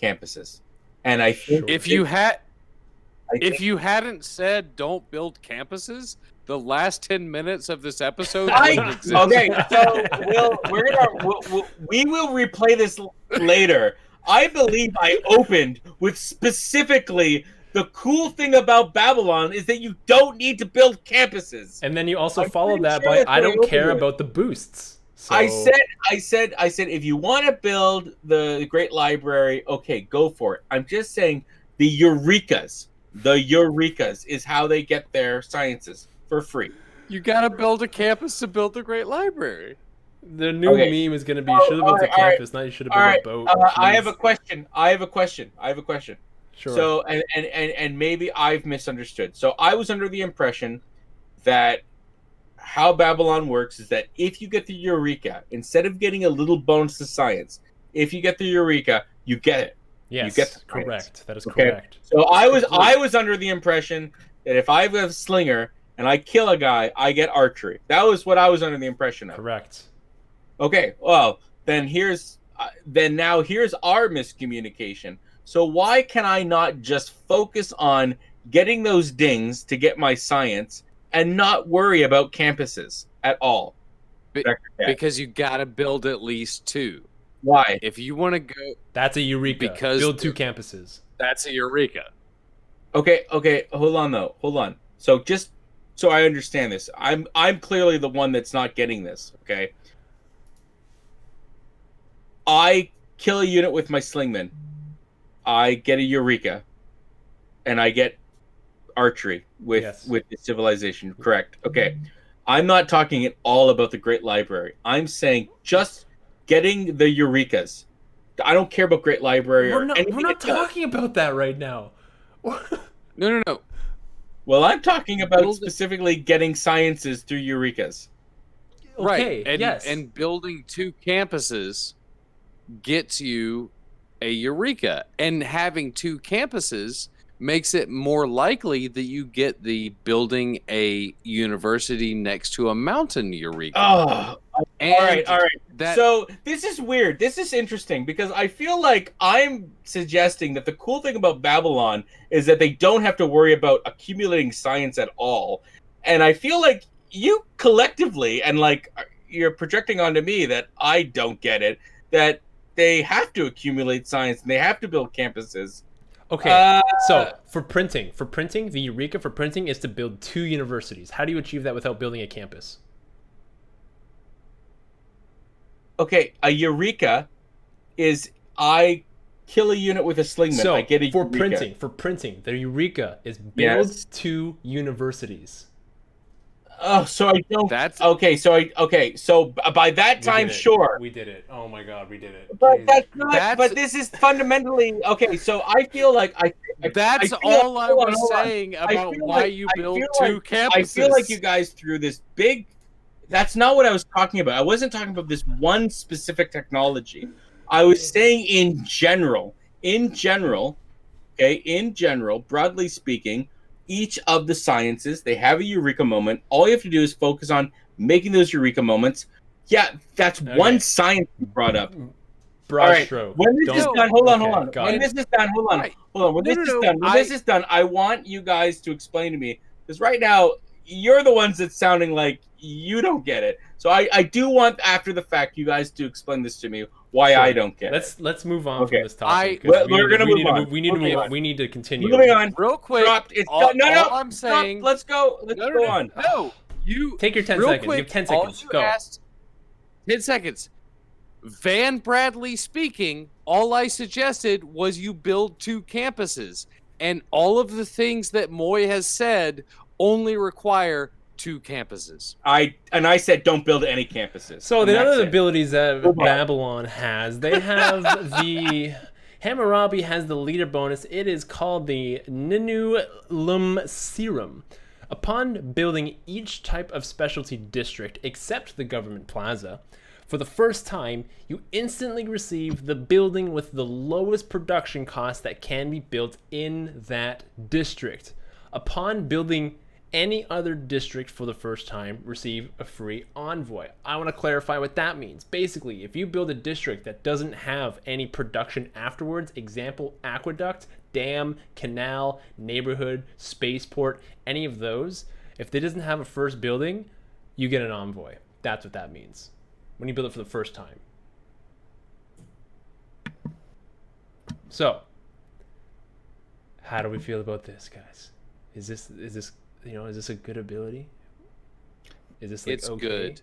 campuses. And I think If you hadn't said don't build campuses, the last 10 minutes of this episode wouldn't exist. okay, so we will replay this later. I believe I opened with specifically the cool thing about Babylon is that you don't need to build campuses. And then you also I'm followed pretty that sure by that's I what I don't care opened with. about the boosts. So, I said if you want to build the Great Library, okay, go for it. I'm just saying the Eurekas is how they get their sciences for free. You gotta build a campus to build the great library. the new Okay. meme is going to be you should have built a campus, not you should have built a boat. I have a Jeez. question. Sure. So and maybe I've misunderstood. So I was under the impression that how Babylon works is that if you get the Eureka, instead of getting a little bonus to science, if you get the Eureka, you get it. yes, get the science. correct. That is Okay. correct. So I was under the impression that if I have a slinger and I kill a guy, I get archery. That was what I was under the impression of. Correct. Okay, well then here's our miscommunication. So why can I not just focus on getting those dings to get my science and not worry about campuses at all? VektorKat. Because you gotta build at least 2. Why? If you want to go, That's a eureka. Because Build 2 campuses. that's a eureka. Okay, hold on. So just so I understand this, I'm clearly the one that's not getting this. Okay, I kill a unit with my slingman, I get a Eureka, and I get archery with Yes. with the civilization. Correct. Okay, I'm not talking at all about the Great Library. I'm saying just getting the Eurekas. I don't care about Great Library or We're not anything it does. talking about that right now. No. Well, I'm talking about Build it. specifically getting sciences through Eurekas. Okay, Right. And, yes. and building 2 campuses gets you a eureka. And having 2 campuses makes it more likely that you get the building a university next to a mountain eureka. Oh, And all right. That, So this is weird. This is interesting because I feel like I'm suggesting that the cool thing about Babylon is that they don't have to worry about accumulating science at all. And I feel like you collectively, and like you're projecting onto me that I don't get it, that they have to accumulate science and they have to build campuses. Okay, so for printing, the eureka for printing is to build 2 universities. How do you achieve that without building a campus? Okay, a Eureka is I kill a unit with a slingman. So I get a for Eureka. printing, the eureka is build Yes. 2 universities. Oh, so I don't. That's- okay. So by that We time, did it. sure. We did it. Oh my god, we did it. But Jesus. that's not. That's- But this is fundamentally okay. So I feel like that's I feel all like- I hold on, was hold on. saying I about feel why like- you I build feel 2 like- campuses. I feel like you guys threw this big. That's not what I was talking about. I wasn't talking about this one specific technology. I was saying in general. In general, Okay, in general, broadly speaking, each of the sciences, they have a eureka moment. All you have to do is focus on making those eureka moments. Yeah, that's one Okay. science you brought up. Broad All right. stroke. When this is Don't- done, hold on. got When it. this is done, hold on. Right. Hold on. When No, this no, is no, done, when this is done, I want you guys to explain to me, because right now you're the ones that's sounding like you don't get it. So I do want after the fact you guys to explain this to me why I Sure. don't get it. Let's move on Okay. from this topic. 'cause We're we need to- gonna we move need to on. move- We need to Moving move on. on. We need to continue. Moving on. Real quick. Dropped. It's all, done. No. all I'm saying. Stop. Let's go. Let's No, go on. No, you Take your 10 real seconds. quick, You have 10 all seconds. you Go. asked- 10 seconds. Van Bradley speaking, all I suggested was you build 2 campuses. And all of the things that Moy has said only require 2 campuses. I said don't build any campuses. So And the that's other it. abilities that Move on. Babylon has, they have the Hammurabi has the leader bonus. It is called the Ninu Lum Serum. Upon building each type of specialty district except the government plaza, for the first time, you instantly receive the building with the lowest production cost that can be built in that district. Upon building any other district for the first time, receive a free envoy. I want to clarify what that means. Basically, if you build a district that doesn't have any production afterwards, example, aqueduct, dam, canal, neighborhood, spaceport, any of those, if it doesn't have a first building, you get an envoy. That's what that means when you build it for the first time. So, how do we feel about this, guys? Is this is this a good ability? Is this like It's okay? good.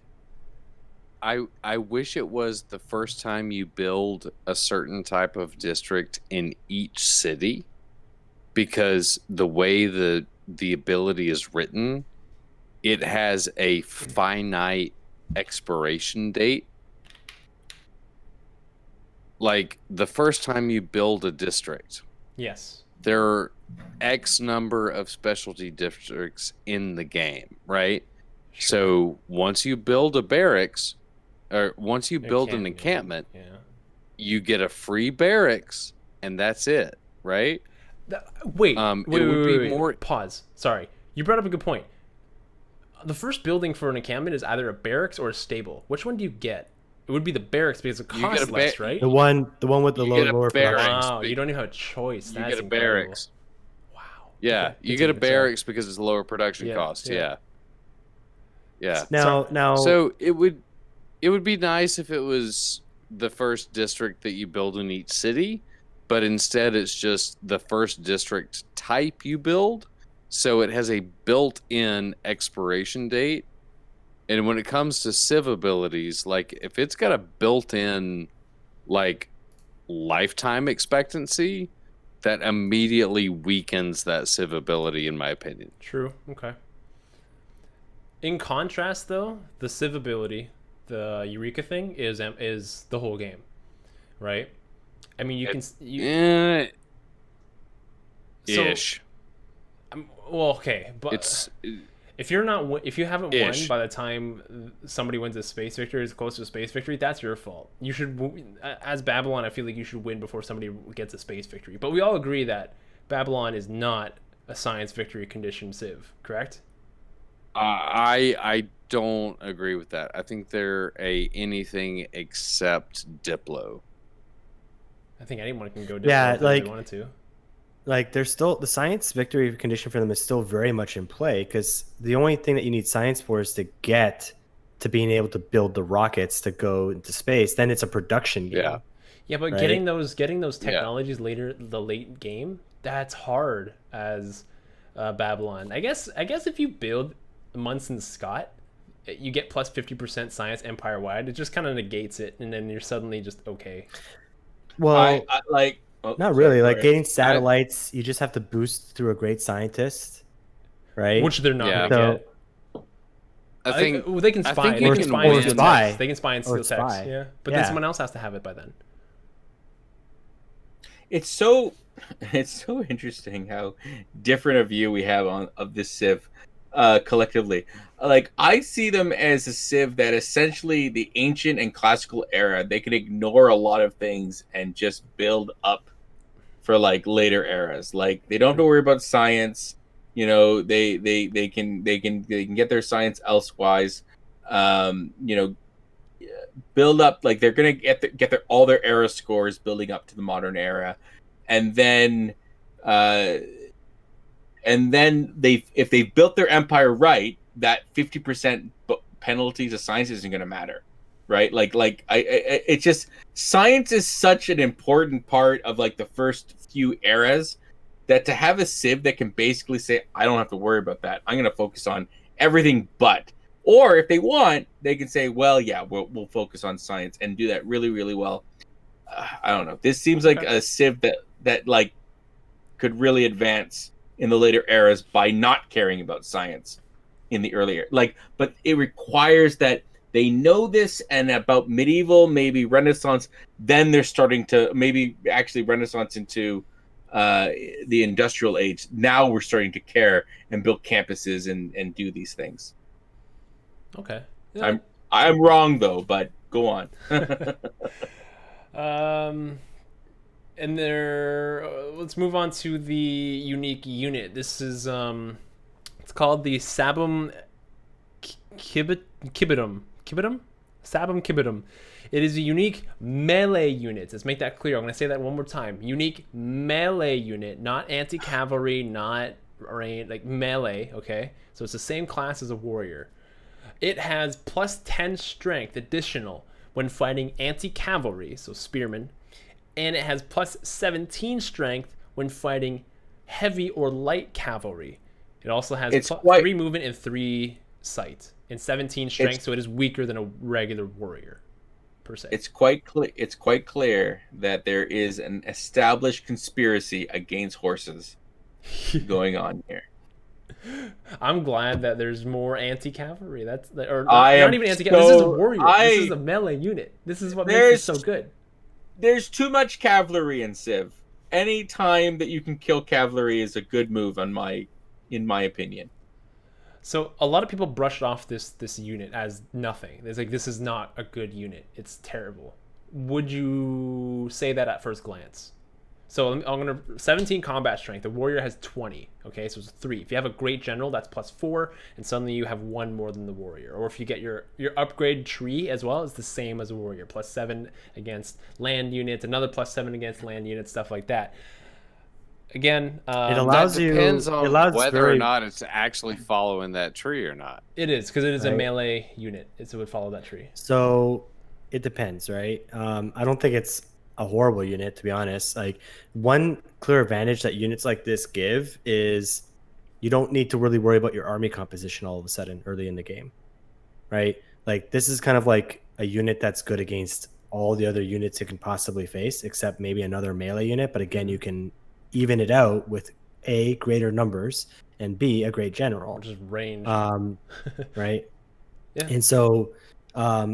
I wish it was the first time you build a certain type of district in each city, because the way the ability is written, it has a finite expiration date. Like the first time you build a district, Yes. there are X number of specialty districts in the game, right? So once you build a barracks, or once you build an encampment, Yeah. you get a free barracks, and that's it, right? Wait, It wait, would wait, be wait. more- Pause. Sorry, you brought up a good point. The first building for an encampment is either a barracks or a stable. Which one do you get? It would be the barracks because it You get costs a less, ba- right? The one with the You low, get a lower barracks. production. Wow, you don't even have a choice. You That's get a incredible. barracks. Wow. Yeah, Okay, you get a continue, sorry. barracks because it's lower production Yeah, cost. yeah. Yeah. Now, So it would be nice if it was the first district that you build in each city, but instead it's just the first district type you build, so it has a built-in expiration date. And when it comes to civ abilities, like if it's got a built-in like lifetime expectancy, that immediately weakens that civ ability, in my opinion. True. Okay. In contrast, though, the civ ability, the Eureka thing, is the whole game, right? I mean, Ish. Well, okay, but It's if you haven't won Ish. by the time somebody wins a space victory, is close to a space victory, that's your fault. You should, as Babylon, I feel like you should win before somebody gets a space victory. But we all agree that Babylon is not a science victory condition civ, correct? I don't agree with that. I think they're anything except Diplo. I think anyone can go Yeah, if they like- wanted to. like there's still the science victory condition for them is still very much in play, because the only thing that you need science for is to get to being able to build the rockets to go into space. Then it's a production game. Yeah. Yeah, but Right? getting those Yeah. technologies later, the late game, that's hard as Babylon. I guess if you build Munson Scott, you get plus 50% science empire wide. It just kind of negates it, and then you're suddenly just okay. Well, I like. Oh, not really. Like sorry. getting satellites, you just have to boost through a great scientist, right? Which they're not Yeah. gonna get. I think well, they can I spy. think They you can can spy and win. steal Spy. text. They can spy and Or steal text. spy. Yeah, but then Yeah. someone else has to have it by then. It's so interesting how different a view we have of this civ collectively. Like I see them as a civ that essentially the ancient and classical era, they can ignore a lot of things and just build up for like later eras. Like they don't have to worry about science. You know, they can get their science elsewise. You know, build up like they're gonna get their all their era scores building up to the modern era, and then uh, they if they've built their empire right, that 50% penalty to science isn't gonna matter, right? It's just science is such an important part of like the first few eras that to have a civ that can basically say I don't have to worry about that. I'm gonna focus on everything but. Or if they want, they can say, "Well, yeah, we'll focus on science and do that really, really well." I don't know. This seems like a civ that like could really advance in the later eras by not caring about science in the earlier but it requires that they know this and about medieval, maybe Renaissance. Then they're starting to maybe actually Renaissance into the industrial age. Now we're starting to care and build campuses and do these things. Okay. Yeah. I'm wrong though, but go on. And let's move on to the unique unit. This is it's called the Sabum Kibitum. Sabum Kibitum. It is a unique melee unit. Let's make that clear. I'm going to say that one more time. Unique melee unit, not anti-cavalry, not range, like melee, okay? So it's the same class as a warrior. It has plus 10 strength additional when fighting anti-cavalry, so spearmen, and it has plus 17 strength when fighting heavy or light cavalry. It also has 3 movement and 3 sight and 17 strength, so it is weaker than a regular warrior per se. It's quite clear that there is an established conspiracy against horses going on here. I'm glad that there's more anti-cavalry. Not even anti-cavalry. So, this is a warrior. This is a melee unit. This is what makes it so good. There's too much cavalry in Civ. Any time that you can kill cavalry is a good move in my opinion. So a lot of people brushed off this unit as nothing. It's like, this is not a good unit. It's terrible. Would you say that at first glance? So I'm gonna 17 combat strength. The warrior has 20. Okay, so it's 3. If you have a great general, that's plus 4, and suddenly you have 1 more than the warrior. Or if you get your upgrade tree as well, it's the same as a warrior. Plus 7 against land units, another plus 7 against land units, stuff like that. Again, it allows that you. depends on it allows whether or not it's actually following that tree or not. It is, because it is a melee unit. It would follow that tree. So it depends, right? I don't think it's a horrible unit, to be honest. Like, one clear advantage that units like this give is you don't need to really worry about your army composition all of a sudden early in the game, right? Like, this is kind of like a unit that's good against all the other units it can possibly face, except maybe another melee unit. But again, you can even it out with A, greater numbers, and B, a great general. Just range. Right? Yeah. And so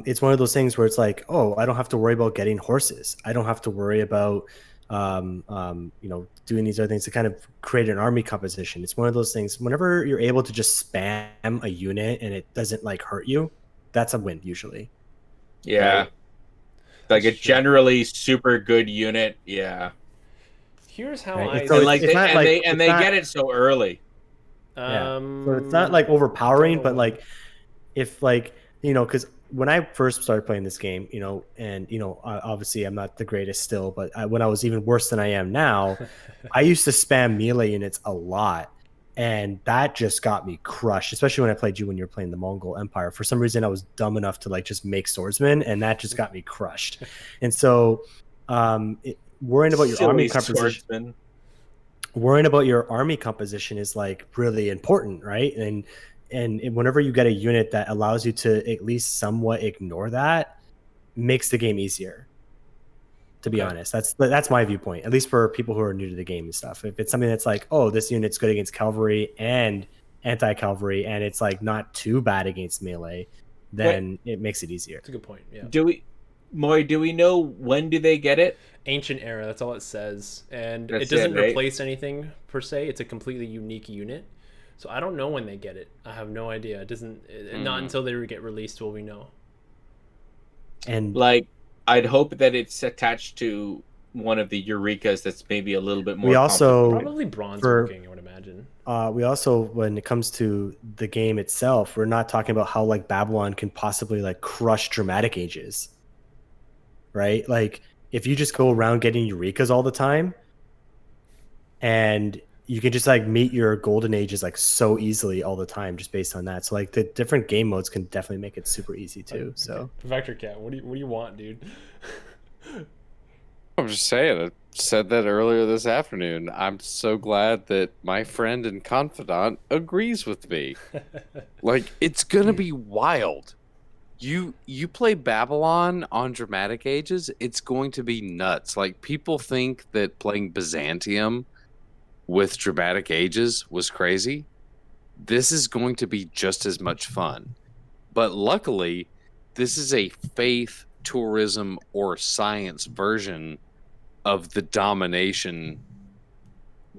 it's one of those things where it's like, oh, I don't have to worry about getting horses. I don't have to worry about doing these other things to kind of create an army composition. It's one of those things, whenever you're able to just spam a unit and it doesn't like hurt you, that's a win usually. Yeah. Right? Like a generally super good unit. Yeah. Here's how Right. They get it so early. So it's not like overpowering, but like if like, because when I first started playing this game, and obviously I'm not the greatest still, but when I was even worse than I am now, I used to spam melee units a lot, and that just got me crushed. Especially when I played you when you were playing the Mongol Empire. For some reason, I was dumb enough to like just make swordsmen, and that just got me crushed. And so, worrying about your army composition. Worrying about your army composition is like really important, right? And whenever you get a unit that allows you to at least somewhat ignore that, makes the game easier. To be honest, that's my viewpoint, at least for people who are new to the game and stuff. If it's something that's like, oh, this unit's good against cavalry and anti-cavalry, and it's like not too bad against melee, then it makes it easier. That's a good point. Yeah. Do we know when do they get it? Ancient era. That's all it says, and That's it doesn't right? replace anything per se. It's a completely unique unit. So I don't know when they get it. I have no idea. It doesn't. Not until they get released will we know. And like, I'd hope that it's attached to one of the Eurekas that's maybe a little bit more. We also Probably bronze for- looking, I would imagine. we also, when it comes to the game itself, we're not talking about how like Babylon can possibly like crush dramatic ages, right? Like if you just go around getting Eurekas all the time, and you can just like meet your golden ages like so easily all the time just based on that. So like the different game modes can definitely make it super easy too. So VektorKat, what do you want, dude? I'm just saying, I said that earlier this afternoon. I'm so glad that my friend and confidant agrees with me. Like, it's gonna be wild. You play Babylon on Dramatic Ages, it's going to be nuts. Like, people think that playing Byzantium with Dramatic Ages was crazy. This is going to be just as much fun. But luckily, this is a faith, tourism, or science version of the domination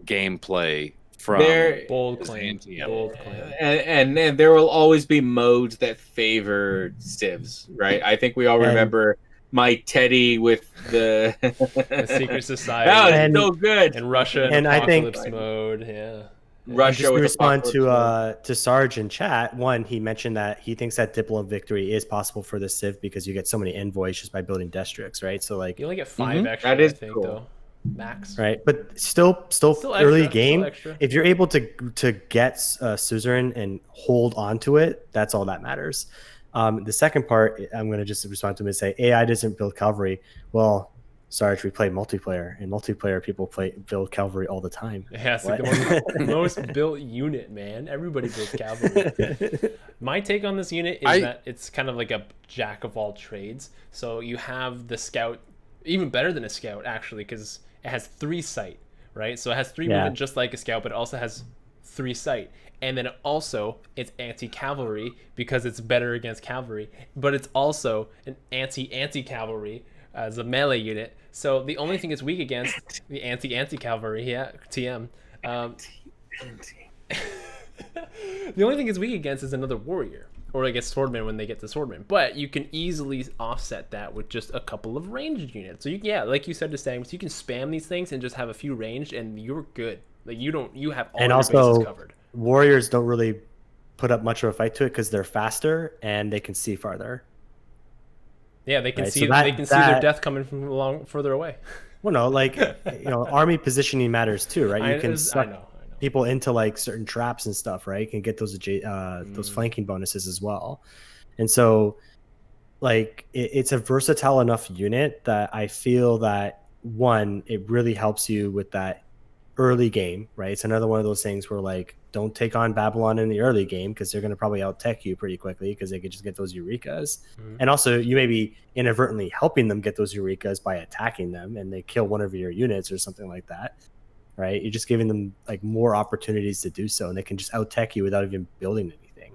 gameplay from Bold claim. Byzantium. Bold claim. And there will always be modes that favor civs, right? I think we all remember my Teddy with the The Secret Society. That was And- so good. And Russia And I think- apocalypse mode, yeah. Russia just to with respond Apocalypse to Sarge in chat, one, he mentioned that he thinks that Diplo Victory is possible for the Civ because you get so many envoys just by building districts, right? So like, You only get 5 extra, That is I think, cool. though. Max. right, but still Still early extra, game. still extra. If you're able to get suzerain and hold on to it, that's all that matters. The second part, I'm going to just respond to him and say AI doesn't build cavalry. Well, Sarge, we play multiplayer, and multiplayer people build cavalry all the time. Yeah, it's like the most built unit, man. Everybody builds cavalry. My take on this unit is that it's kind of like a jack of all trades. So you have the scout, even better than a scout, actually, because it has 3 sight, right? So it has 3 movement just like a scout, but it also has 3 sight. And then it's anti-cavalry because it's better against cavalry, but it's also an anti-cavalry as a melee unit. So the only thing it's weak against the anti-cavalry, TM. The only thing it's weak against is another warrior, or I guess swordman when they get to swordman. But you can easily offset that with just a couple of ranged units. So like you said to Stagnus, you can spam these things and just have a few ranged, and you're good. Like you have all And your also, bases covered. Warriors don't really put up much of a fight to it because they're faster and they can see farther. Yeah, they can Right, see so they can see their death coming from further away. Well, no, like army positioning matters too, right? You can I suck know. people into like certain traps and stuff, right? You can get those flanking bonuses as well, and so like it's a versatile enough unit that I feel that one, it really helps you with that early game, right? It's another one of those things where like don't take on Babylon in the early game because they're going to probably out tech you pretty quickly because they could just get those Eurekas. And also you may be inadvertently helping them get those Eurekas by attacking them and they kill one of your units or something like that, right? You're just giving them like more opportunities to do so and they can just out tech you without even building anything.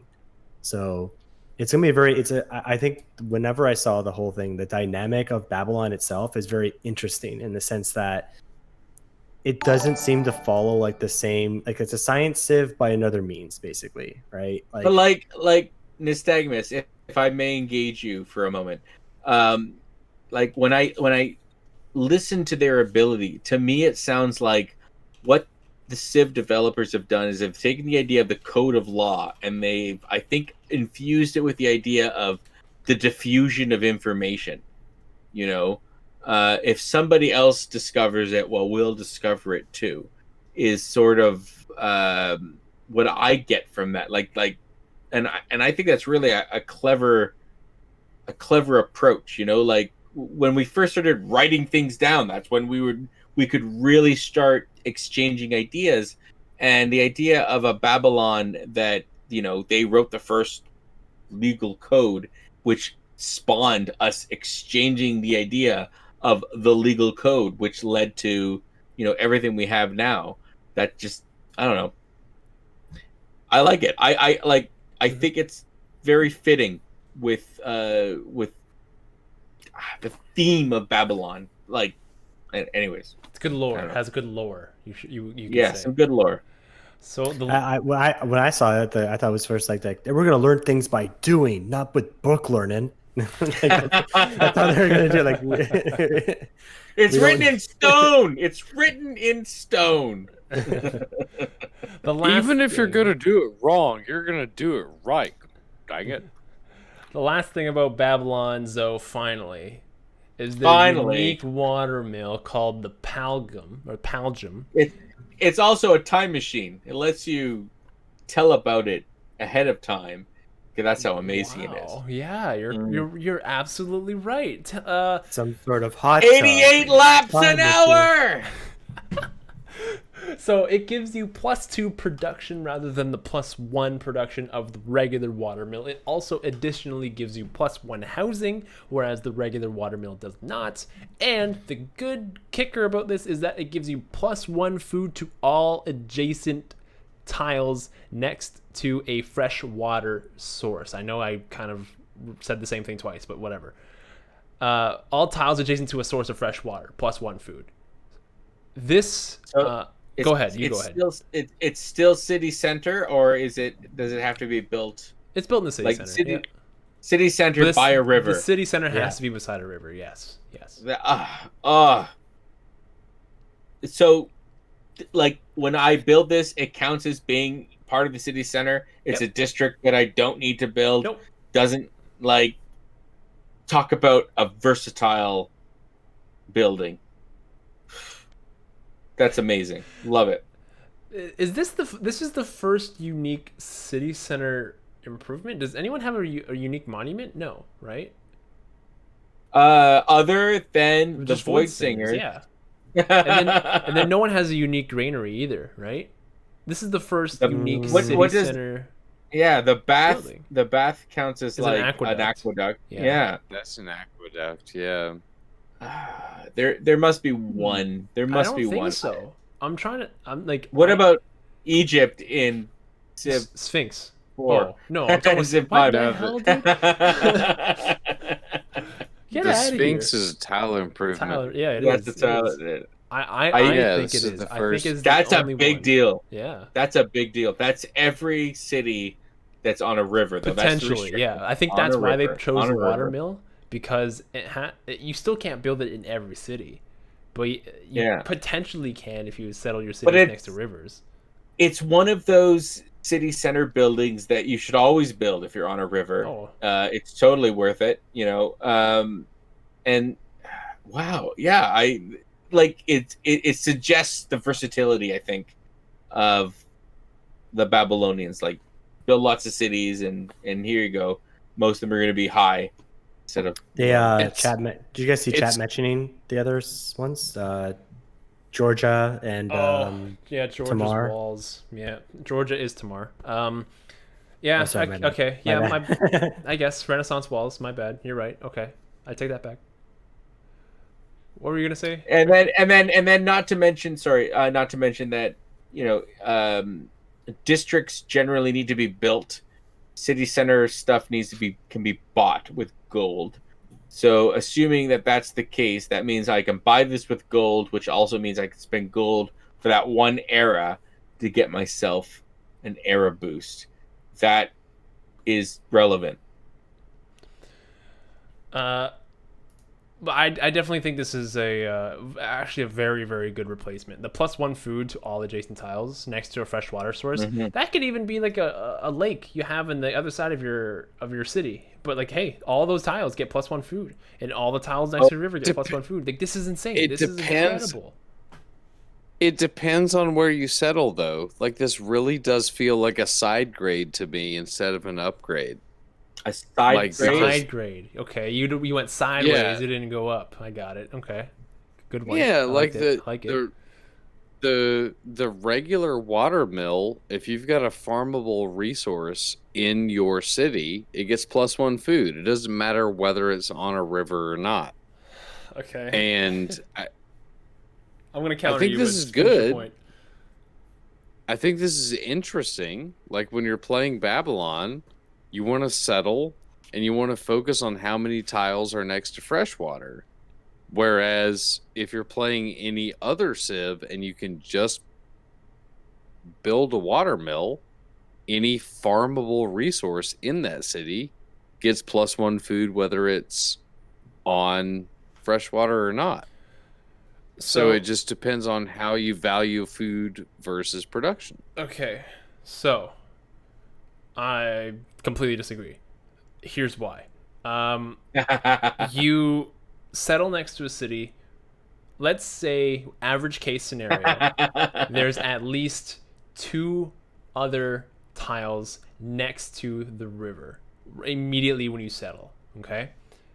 So it's going to be I think whenever I saw the whole thing, the dynamic of Babylon itself is very interesting in the sense that it doesn't seem to follow like the same, like it's a science civ by another means, basically, right? But like Nystagmus, if I may engage you for a moment, like when I listen to their ability, to me it sounds like what the Civ developers have done is they've taken the idea of the code of law and they've, I think, infused it with the idea of the diffusion of information. You know, if somebody else discovers it, well, we'll discover it too. Is sort of what I get from that. And I think that's really a clever approach. You know, like when we first started writing things down, that's when we could really start exchanging ideas. And the idea of a Babylon that, you know, they wrote the first legal code, which spawned us exchanging the idea of the legal code, which led to, you know, everything we have now. That just, I don't know. I like it. I think it's very fitting with the theme of Babylon. Like, anyways, It's good lore. I don't It know. has good lore. You can yeah, say. some good lore. So the when I saw it, I thought it was first like that. We're gonna learn things by doing, not with book learning. That's how they're gonna do it. Like, It's we written don't- in stone. It's written in stone. The last Even if you're thing- gonna do it wrong, you're gonna do it right. Dang it. The last thing about Babylon, Zoe, finally, is their Finally. unique water mill called the Palgum. It's also a time machine. It lets you tell about it ahead of time. Because that's how amazing it is. Wow. Yeah, you're absolutely right. some sort of hot 88 laps Time an machine. hour. So it gives you +2 production rather than the +1 production of the regular water mill. It also additionally gives you +1 housing, whereas the regular water mill does not. And the good kicker about this is that it gives you +1 food to all adjacent tiles next to a fresh water source. I know I kind of said the same thing twice, but whatever. All tiles adjacent to a source of fresh water, +1 food. This go ahead. You go ahead. It's still city center, or is it? Does it have to be built It's built in the city like center. city yeah. city center This- by a river? The city center has Yeah. to be beside a river. Yes. So, like when I build this, it counts as being part of the city center. It's Yep. a district that I don't need to build. Nope. Doesn't like talk about a versatile building. That's amazing. Love it. Is this this is the first unique city center improvement? Does anyone have a unique monument? No, right? Other than the Just Void Singers, Singer. yeah. And then no one has a unique granary either, right? This is the first The- unique what city does- center. Yeah, the bath. Building. The bath counts as It's an like an aqueduct. aqueduct. Yeah. Yeah. That's an aqueduct, yeah. There must be one. There I must don't be think one. so. I'm like. What about Egypt in Civ Sphinx? 4? Oh, no, I'm talking Civ what 5. the hell, dude? Get The out of here. Sphinx is a tile improvement. Tyler, yeah, it That's is. the It is. tile. I yeah, think this it is is. the I first- think it's That's the a only big one. deal. Yeah. That's a big deal. That's every city that's on a river. Though. That's the Potentially, restriction. yeah. I think On that's a why they river. chose On a the water river. mill because you still can't build it in every city, but you Yeah. potentially can if you settle your But cities it's- next to rivers. It's one of those city center buildings that you should always build if you're on a river. Oh, It's totally worth it, you know. And wow, yeah, I like it. It suggests the versatility, I think, of the Babylonians. Like, build lots of cities, and here you go. Most of them are going to be high instead of They It's- did you guys see chat it's- mentioning the other ones? Georgia and yeah, Georgia's Tamar. walls. Yeah, Georgia is Tamar. Yeah. Oh, sorry, my bad. Okay. My Yeah. bad. I guess Renaissance walls. My bad. You're right. Okay, I take that back. What were you gonna say? and then not to mention that, you know, districts generally need to be built. City center stuff can be bought with gold. So assuming that that's the case, that means I can buy this with gold, which also means I can spend gold for that one era to get myself an era boost. That is relevant. But I definitely think this is actually a very, very good replacement. The +1 food to all adjacent tiles next to a fresh water source. Mhm. That could even be like a lake you have in the other side of your city. But like, hey, all those tiles get +1 food, and all the tiles next to the river get +1 food. Like, this is insane. It This depends. is incredible. It depends on where you settle, though. Like, this really does feel like a side grade to me instead of an upgrade. A side Like, grade. Side grade. Okay, you went sideways. Yeah. You didn't go up. I got it. Okay, good one. Yeah, I like liked it. I like it. the regular water mill, if you've got a farmable resource in your city, it gets +1 food. It doesn't matter whether it's on a river or not. Okay. And I'm gonna counter think you. this but is finish your good. point. I think this is interesting. Like, when you're playing Babylon, you want to settle and you want to focus on how many tiles are next to freshwater. Whereas if you're playing any other Civ and you can just build a water mill, any farmable resource in that city gets +1 food, whether it's on freshwater or not. So it just depends on how you value food versus production. Okay, so I completely disagree. Here's why. You settle next to a city. Let's say average case scenario. There's at least 2 other tiles next to the river immediately when you settle. Okay,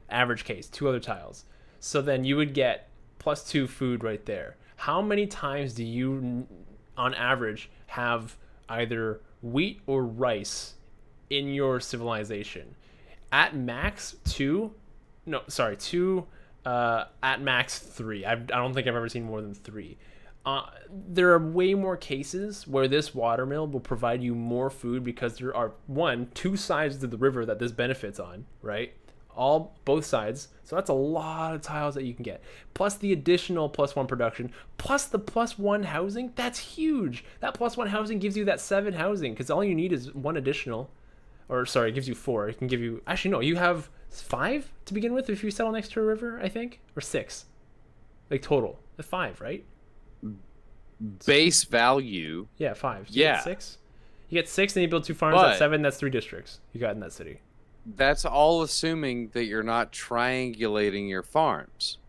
average case, 2 other tiles. So then you would get +2 food right there. How many times do you, on average, have either wheat or rice in your civilization? At max 2, no, sorry, 2. At max 3. I don't think I've ever seen more than 3. There are way more cases where this watermill will provide you more food because there are 2 sides to the river that this benefits on, right? Both sides. So that's a lot of tiles that you can get. Plus the additional +1 production, plus the +1 housing. That's huge. That +1 housing gives you that 7 housing because all you need is 1 additional. Or sorry, it gives you 4. It can give you, actually no, you have 5 to begin with if you settle next to a river, I think, or 6, like total. 5, right? Base value. Yeah, 5. So Yeah. You get 6. You get 6, and you build 2 farms. But- That's 7. That's 3 districts you got in that city. That's all assuming that you're not triangulating your farms.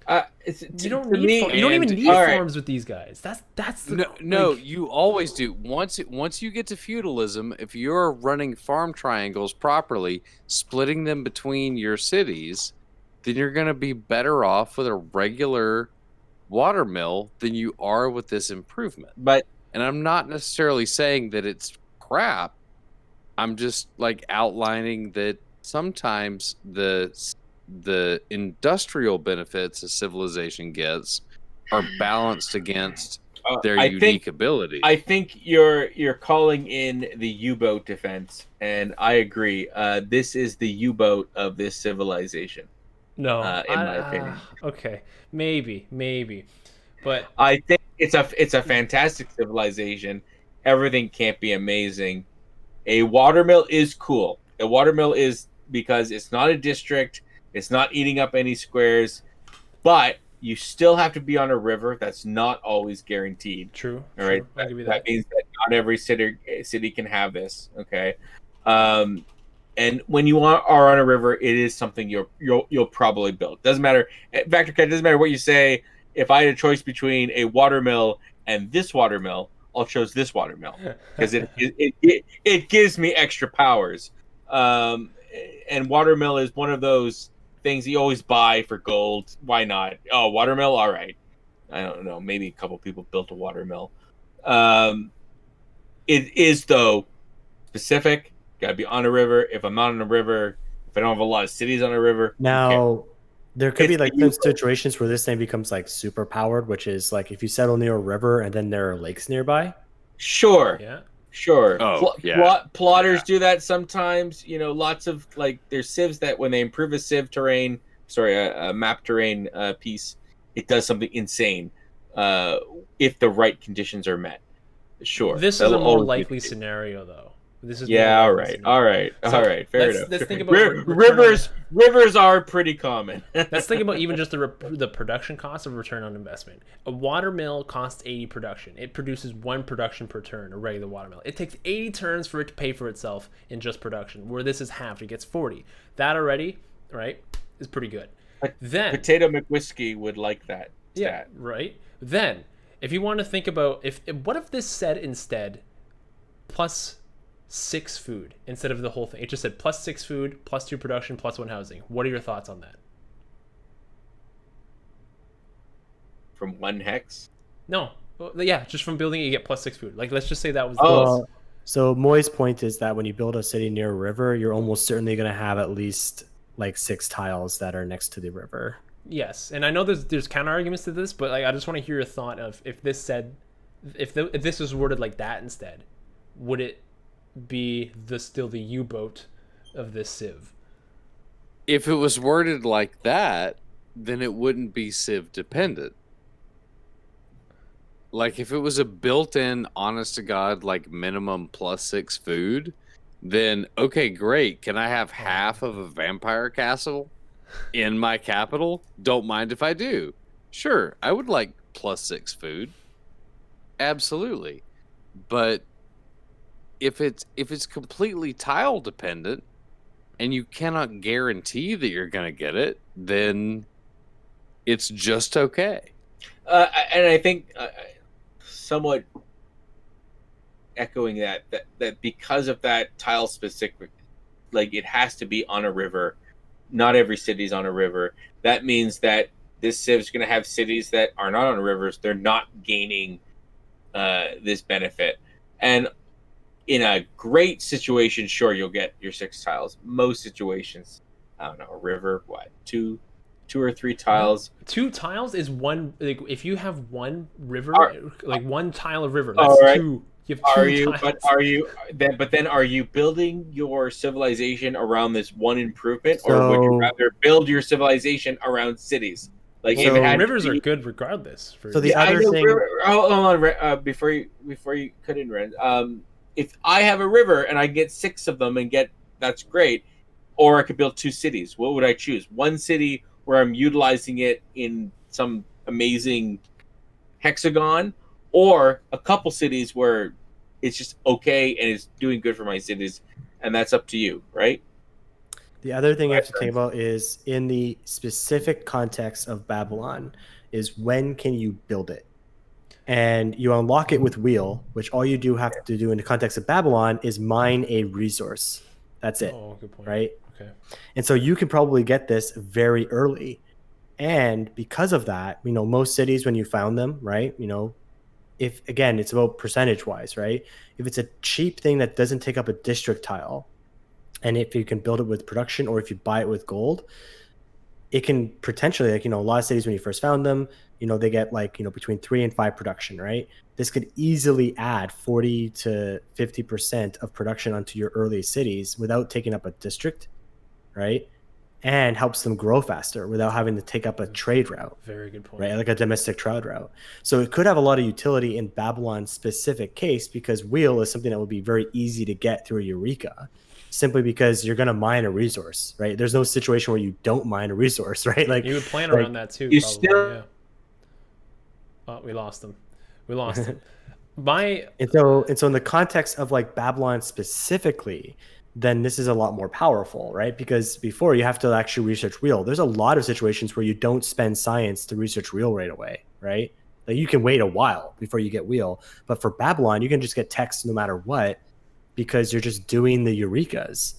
You don't to need. me- You don't even and- need all right. farms with these guys. That's the, No, like, you always do. Once you get to feudalism, if you're running farm triangles properly, splitting them between your cities, then you're going to be better off with a regular watermill than you are with this improvement. But And I'm not necessarily saying that it's crap. I'm just like outlining that sometimes the industrial benefits a civilization gets are balanced against their I unique think ability. I think you're calling in the U-boat defense, and I agree. This is the U-boat of this civilization. no. in my opinion. Okay, maybe, but I think it's a fantastic civilization. Everything can't be amazing. A watermill is cool. A watermill is because it's not a district. It's not eating up any squares, but you still have to be on a river. That's not always guaranteed. true. All right, I'll give you that that. means that not every city can have this. Okay, and when you are on a river, it is something you'll probably build. Doesn't matter. VektorKat, doesn't matter what you say. If I had a choice between a watermill and this watermill, I'll choose this watermill because it gives me extra powers. And watermill is one of those things you always buy for gold. Why not? Oh, watermill, all right. I don't know. Maybe a couple people built a watermill. It is though specific. Got to be on a river. If I'm not on a river, if I don't have a lot of cities on a river, who cares? Now, there could be It's like the some situations where this thing becomes like super powered, which is like if you settle near a river and then there are lakes nearby. Sure. Yeah. Sure. Oh, yeah. Plotters Yeah. do that sometimes. You know, lots of like there's civs that when they improve a civ terrain, a map terrain piece, it does something insane. If the right conditions are met. Sure. This is a That'll more always be likely the case. scenario, though. This is Yeah. more All likely right. scenario. All right. So, All right. Fair let's- enough. let's think about return on- Rivers are pretty common. Let's think about even just the production cost of return on investment. A watermill costs 80 production. It produces 1 production per turn, a regular watermill. It takes 80 turns for it to pay for itself in just production, where this is half. It gets 40. That already, right, is pretty good. Then Potato McWhiskey would like that yeah, stat. right. Then, if you want to think about what if this said instead +6 food instead of the whole thing? It just said +6 food, +2 production, +1 housing. What are your thoughts on that? From 1 hex. No, well, yeah, just from building it, you get +6 food. Like, let's just say that was. Oh. Well, so Moy's point is that when you build a city near a river, you're almost certainly going to have at least like 6 tiles that are next to the river. Yes, and I know there's counter arguments to this, but like, I just want to hear your thought of if this said, if this was worded like that instead, would it be still the U-boat of this civ? If it was worded like that, then it wouldn't be civ dependent. Like if it was a built-in, honest to God, like minimum +6 food, then okay, great. Can I have half of a vampire castle in my capital? Don't mind if I do. Sure, I would like +6 food. Absolutely. But if it's completely tile dependent and you cannot guarantee that you're going to get it, then it's just okay. And I think somewhat echoing that because of that tile specific, like it has to be on a river. Not every city's on a river. That means that this civ's going to have cities that are not on rivers. They're not gaining this benefit. And in a great situation, sure, you'll get your 6 tiles. Most situations, I don't know, a river, what, two or 3 tiles. 2 tiles is one. Like if you have one river, Are- like one tile of river, All that's right. 2. You have 2 Are you? tiles. But then, are you building your civilization around this one improvement, or would you So- rather build your civilization around cities? Like if So- it had to Rivers be- are good regardless. For So the Yeah, I other know, thing- hold on, before you cut in, Ren. If I have a river and I get 6 of them that's great. Or I could build 2 cities. What would I choose? One city where I'm utilizing it in some amazing hexagon, or a couple cities where it's just okay and it's doing good for my cities, and that's up to you, right? The other thing you have to think about is in the specific context of Babylon is when can you build it? And you unlock it with wheel, which all you do have to do in the context of Babylon is mine a resource. That's it, Oh, good point. right? Okay. And so you can probably get this very early. And because of that, most cities when you found them, right? If again, it's about percentage wise, right? If it's a cheap thing that doesn't take up a district tile, and if you can build it with production or if you buy it with gold, it can potentially, a lot of cities when you first found them, they get between 3 and 5 production, right? This could easily add 40 to 50% of production onto your early cities without taking up a district, right? And helps them grow faster without having to take up a trade route, Very good point. right? Like a domestic trade route. So it could have a lot of utility in Babylon's specific case because wheel is something that would be very easy to get through a Eureka, simply because you're going to mine a resource, right? There's no situation where you don't mine a resource, right? Like You would plan like, around that too. you Probably, still- yeah. Oh, we lost him. We lost him. My And so in the context of like Babylon specifically, then this is a lot more powerful, right? Because before you have to actually research wheel. There's a lot of situations where you don't spend science to research wheel right away, right? Like you can wait a while before you get wheel. But for Babylon, you can just get text no matter what because you're just doing the Eurekas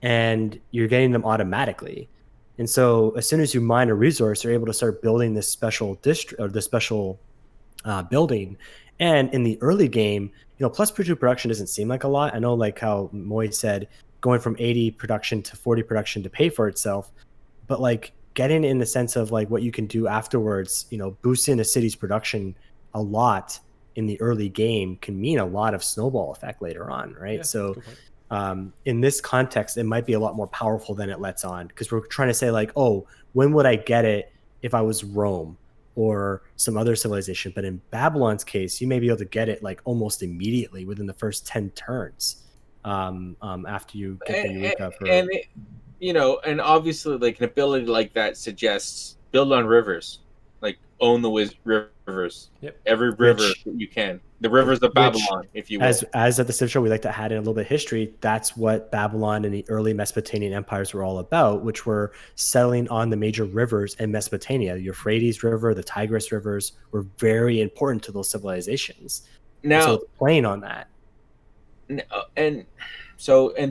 and you're getting them automatically. And so as soon as you mine a resource, you're able to start building this special district or the special building. And in the early game, plus per 2 production doesn't seem like a lot. I know like how Moy said, going from 80 production to 40 production to pay for itself. But like getting in the sense of like what you can do afterwards, boosting a city's production a lot in the early game can mean a lot of snowball effect later on, right? Yeah, So good point. in this context, it might be a lot more powerful than it lets on because we're trying to say like, oh, when would I get it if I was Rome or some other civilization? But in Babylon's case, you may be able to get it like almost immediately within the first 10 turns after you get the Eureka. And obviously, like an ability like that suggests build on rivers, like own the rivers. Yep. Every river Which- that you can. The rivers of Babylon, if you will. As at the TheCivShow, we like to add in a little bit of history. That's what Babylon and the early Mesopotamian empires were all about, which were settling on the major rivers in Mesopotamia. The Euphrates River, the Tigris rivers were very important to those civilizations. Now, So it's playing on that. and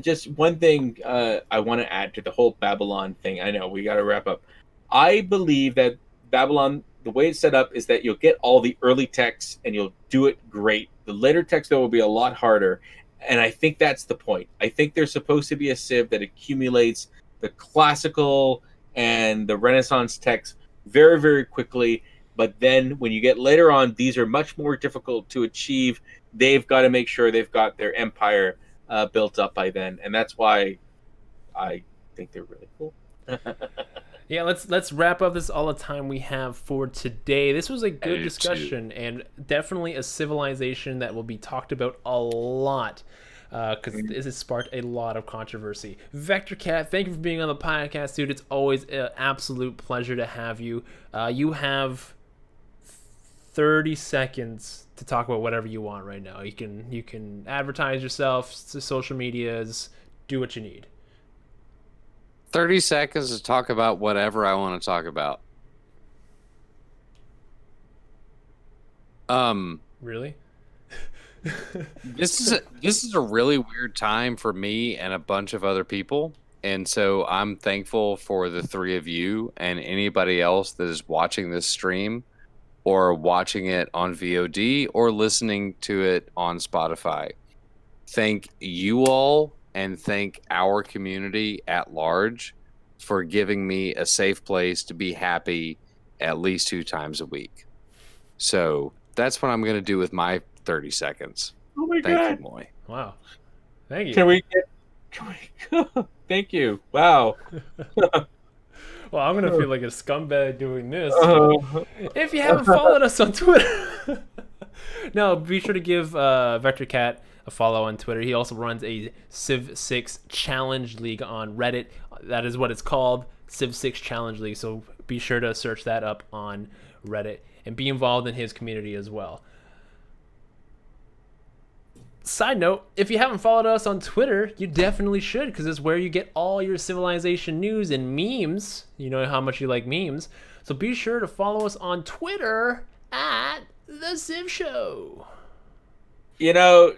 just one thing I want to add to the whole Babylon thing. I know we got to wrap up. I believe that Babylon, the way it's set up is that you'll get all the early texts and you'll do it great. The later text though will be a lot harder, and I think that's the point. I think there's supposed to be a civ that accumulates the classical and the Renaissance texts very, very quickly. But then when you get later on, these are much more difficult to achieve. They've got to make sure they've got their empire built up by then, and that's why I think they're really cool. Yeah, let's wrap up. This is all the time we have for today. This was a good discussion and definitely a civilization that will be talked about a lot because this has sparked a lot of controversy. VektorKat, thank you for being on the podcast, dude. It's always an absolute pleasure to have you. You have 30 seconds to talk about whatever you want right now. You can advertise yourself to social medias, do what you need. 30 seconds to talk about whatever I want to talk about. Really? This is a really weird time for me and a bunch of other people, and so I'm thankful for the three of you and anybody else that is watching this stream or watching it on VOD or listening to it on Spotify. Thank you all and thank our community at large for giving me a safe place to be happy at least 2 times a week. So that's what I'm going to do with my 30 seconds. Oh my Thank god! you, Moy. Wow. Thank you. Can we? Thank you. Wow. Well, I'm gonna feel like a scumbag doing this. Uh, If you haven't followed us on Twitter, no, be sure to give VektorKat a follow on Twitter. He also runs a Civ 6 Challenge League on Reddit. That is what it's called, Civ 6 Challenge League. So be sure to search that up on Reddit and be involved in his community as well. Side note, if you haven't followed us on Twitter, you definitely should, because it's where you get all your Civilization news and memes. You know how much you like memes. So be sure to follow us on Twitter at TheCivShow. you know,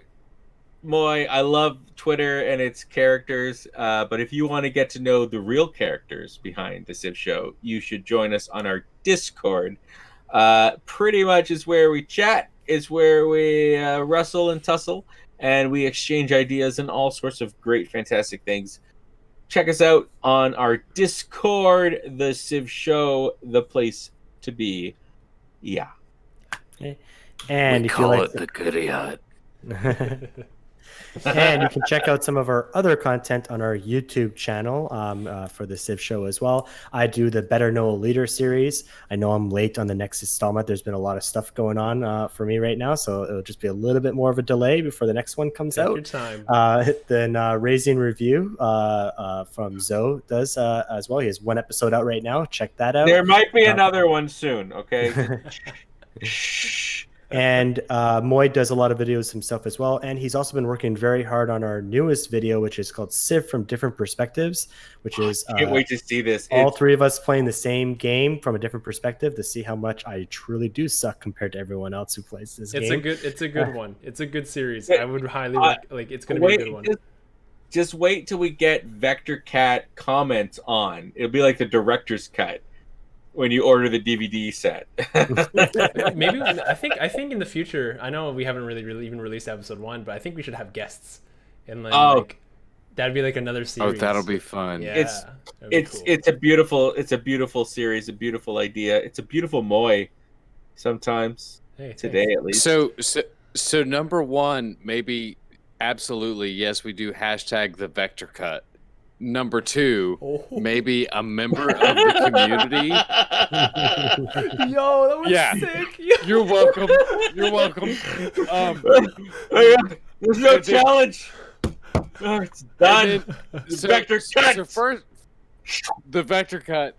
Moy, I love Twitter and its characters, but if you want to get to know the real characters behind the Civ Show, you should join us on our Discord. Pretty much is where we chat, is where we wrestle and tussle, and we exchange ideas and all sorts of great, fantastic things. Check us out on our Discord, the Civ Show, the place to be. Yeah. And if you like the Goody Hut. And you can check out some of our other content on our YouTube channel for the Civ Show as well. I do the Better Know a Leader series. I know I'm late on the next installment. There's been a lot of stuff going on for me right now, so it'll just be a little bit more of a delay before the next one comes Take out. your time. Then Raising Review from Zoe does as well. He has one episode out right now. Check that out. There might be another one soon, okay? And Moy does a lot of videos himself as well. And he's also been working very hard on our newest video, which is called Civ from Different Perspectives, which is Can't wait to see this. all three of us playing the same game from a different perspective to see how much I truly do suck compared to everyone else who plays this game. It's a good one. It's a good series. I would highly it's going to be a good one. Just wait till we get VektorKat comments on. It'll be like the director's cut when you order the DVD set. Maybe I think in the future, I know we haven't really even released episode 1, but I think we should have guests, and then like that'd be like another series. Oh, that'll be fun. Yeah, It's that'd be cool. it's a beautiful series, a beautiful idea. It's a beautiful Moy. Sometimes Hey, today thanks. at least. So number one, maybe absolutely yes, we do hashtag the VektorKat. Number 2, maybe a member of the community. Yo, that was Yeah. sick. You're welcome. You're welcome. There's no challenge. Oh, it's done. VektorKat. So first, the VektorKat,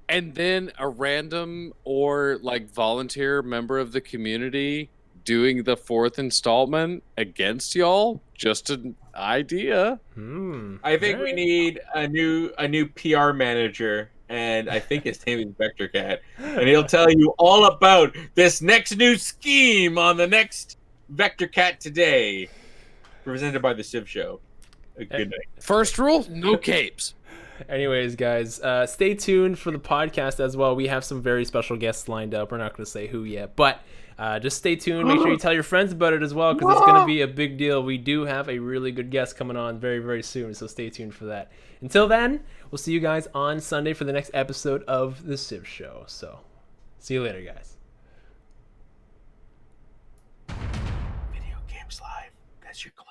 and then a random or like volunteer member of the community doing the 4th installment against y'all. Just an idea. I think we need a new PR manager, and I think his name is VektorKat, and he'll tell you all about this next new scheme on the next VektorKat Today, presented by the Civ Show. Good night. First rule: no capes. Anyways, guys, stay tuned for the podcast as well. We have some very special guests lined up. We're not going to say who yet, but just stay tuned. Make sure you tell your friends about it as well, because it's going to be a big deal. We do have a really good guest coming on very, very soon, so stay tuned for that. Until then, we'll see you guys on Sunday for the next episode of The Civ Show. So, see you later, guys. Video games live. That's your clue.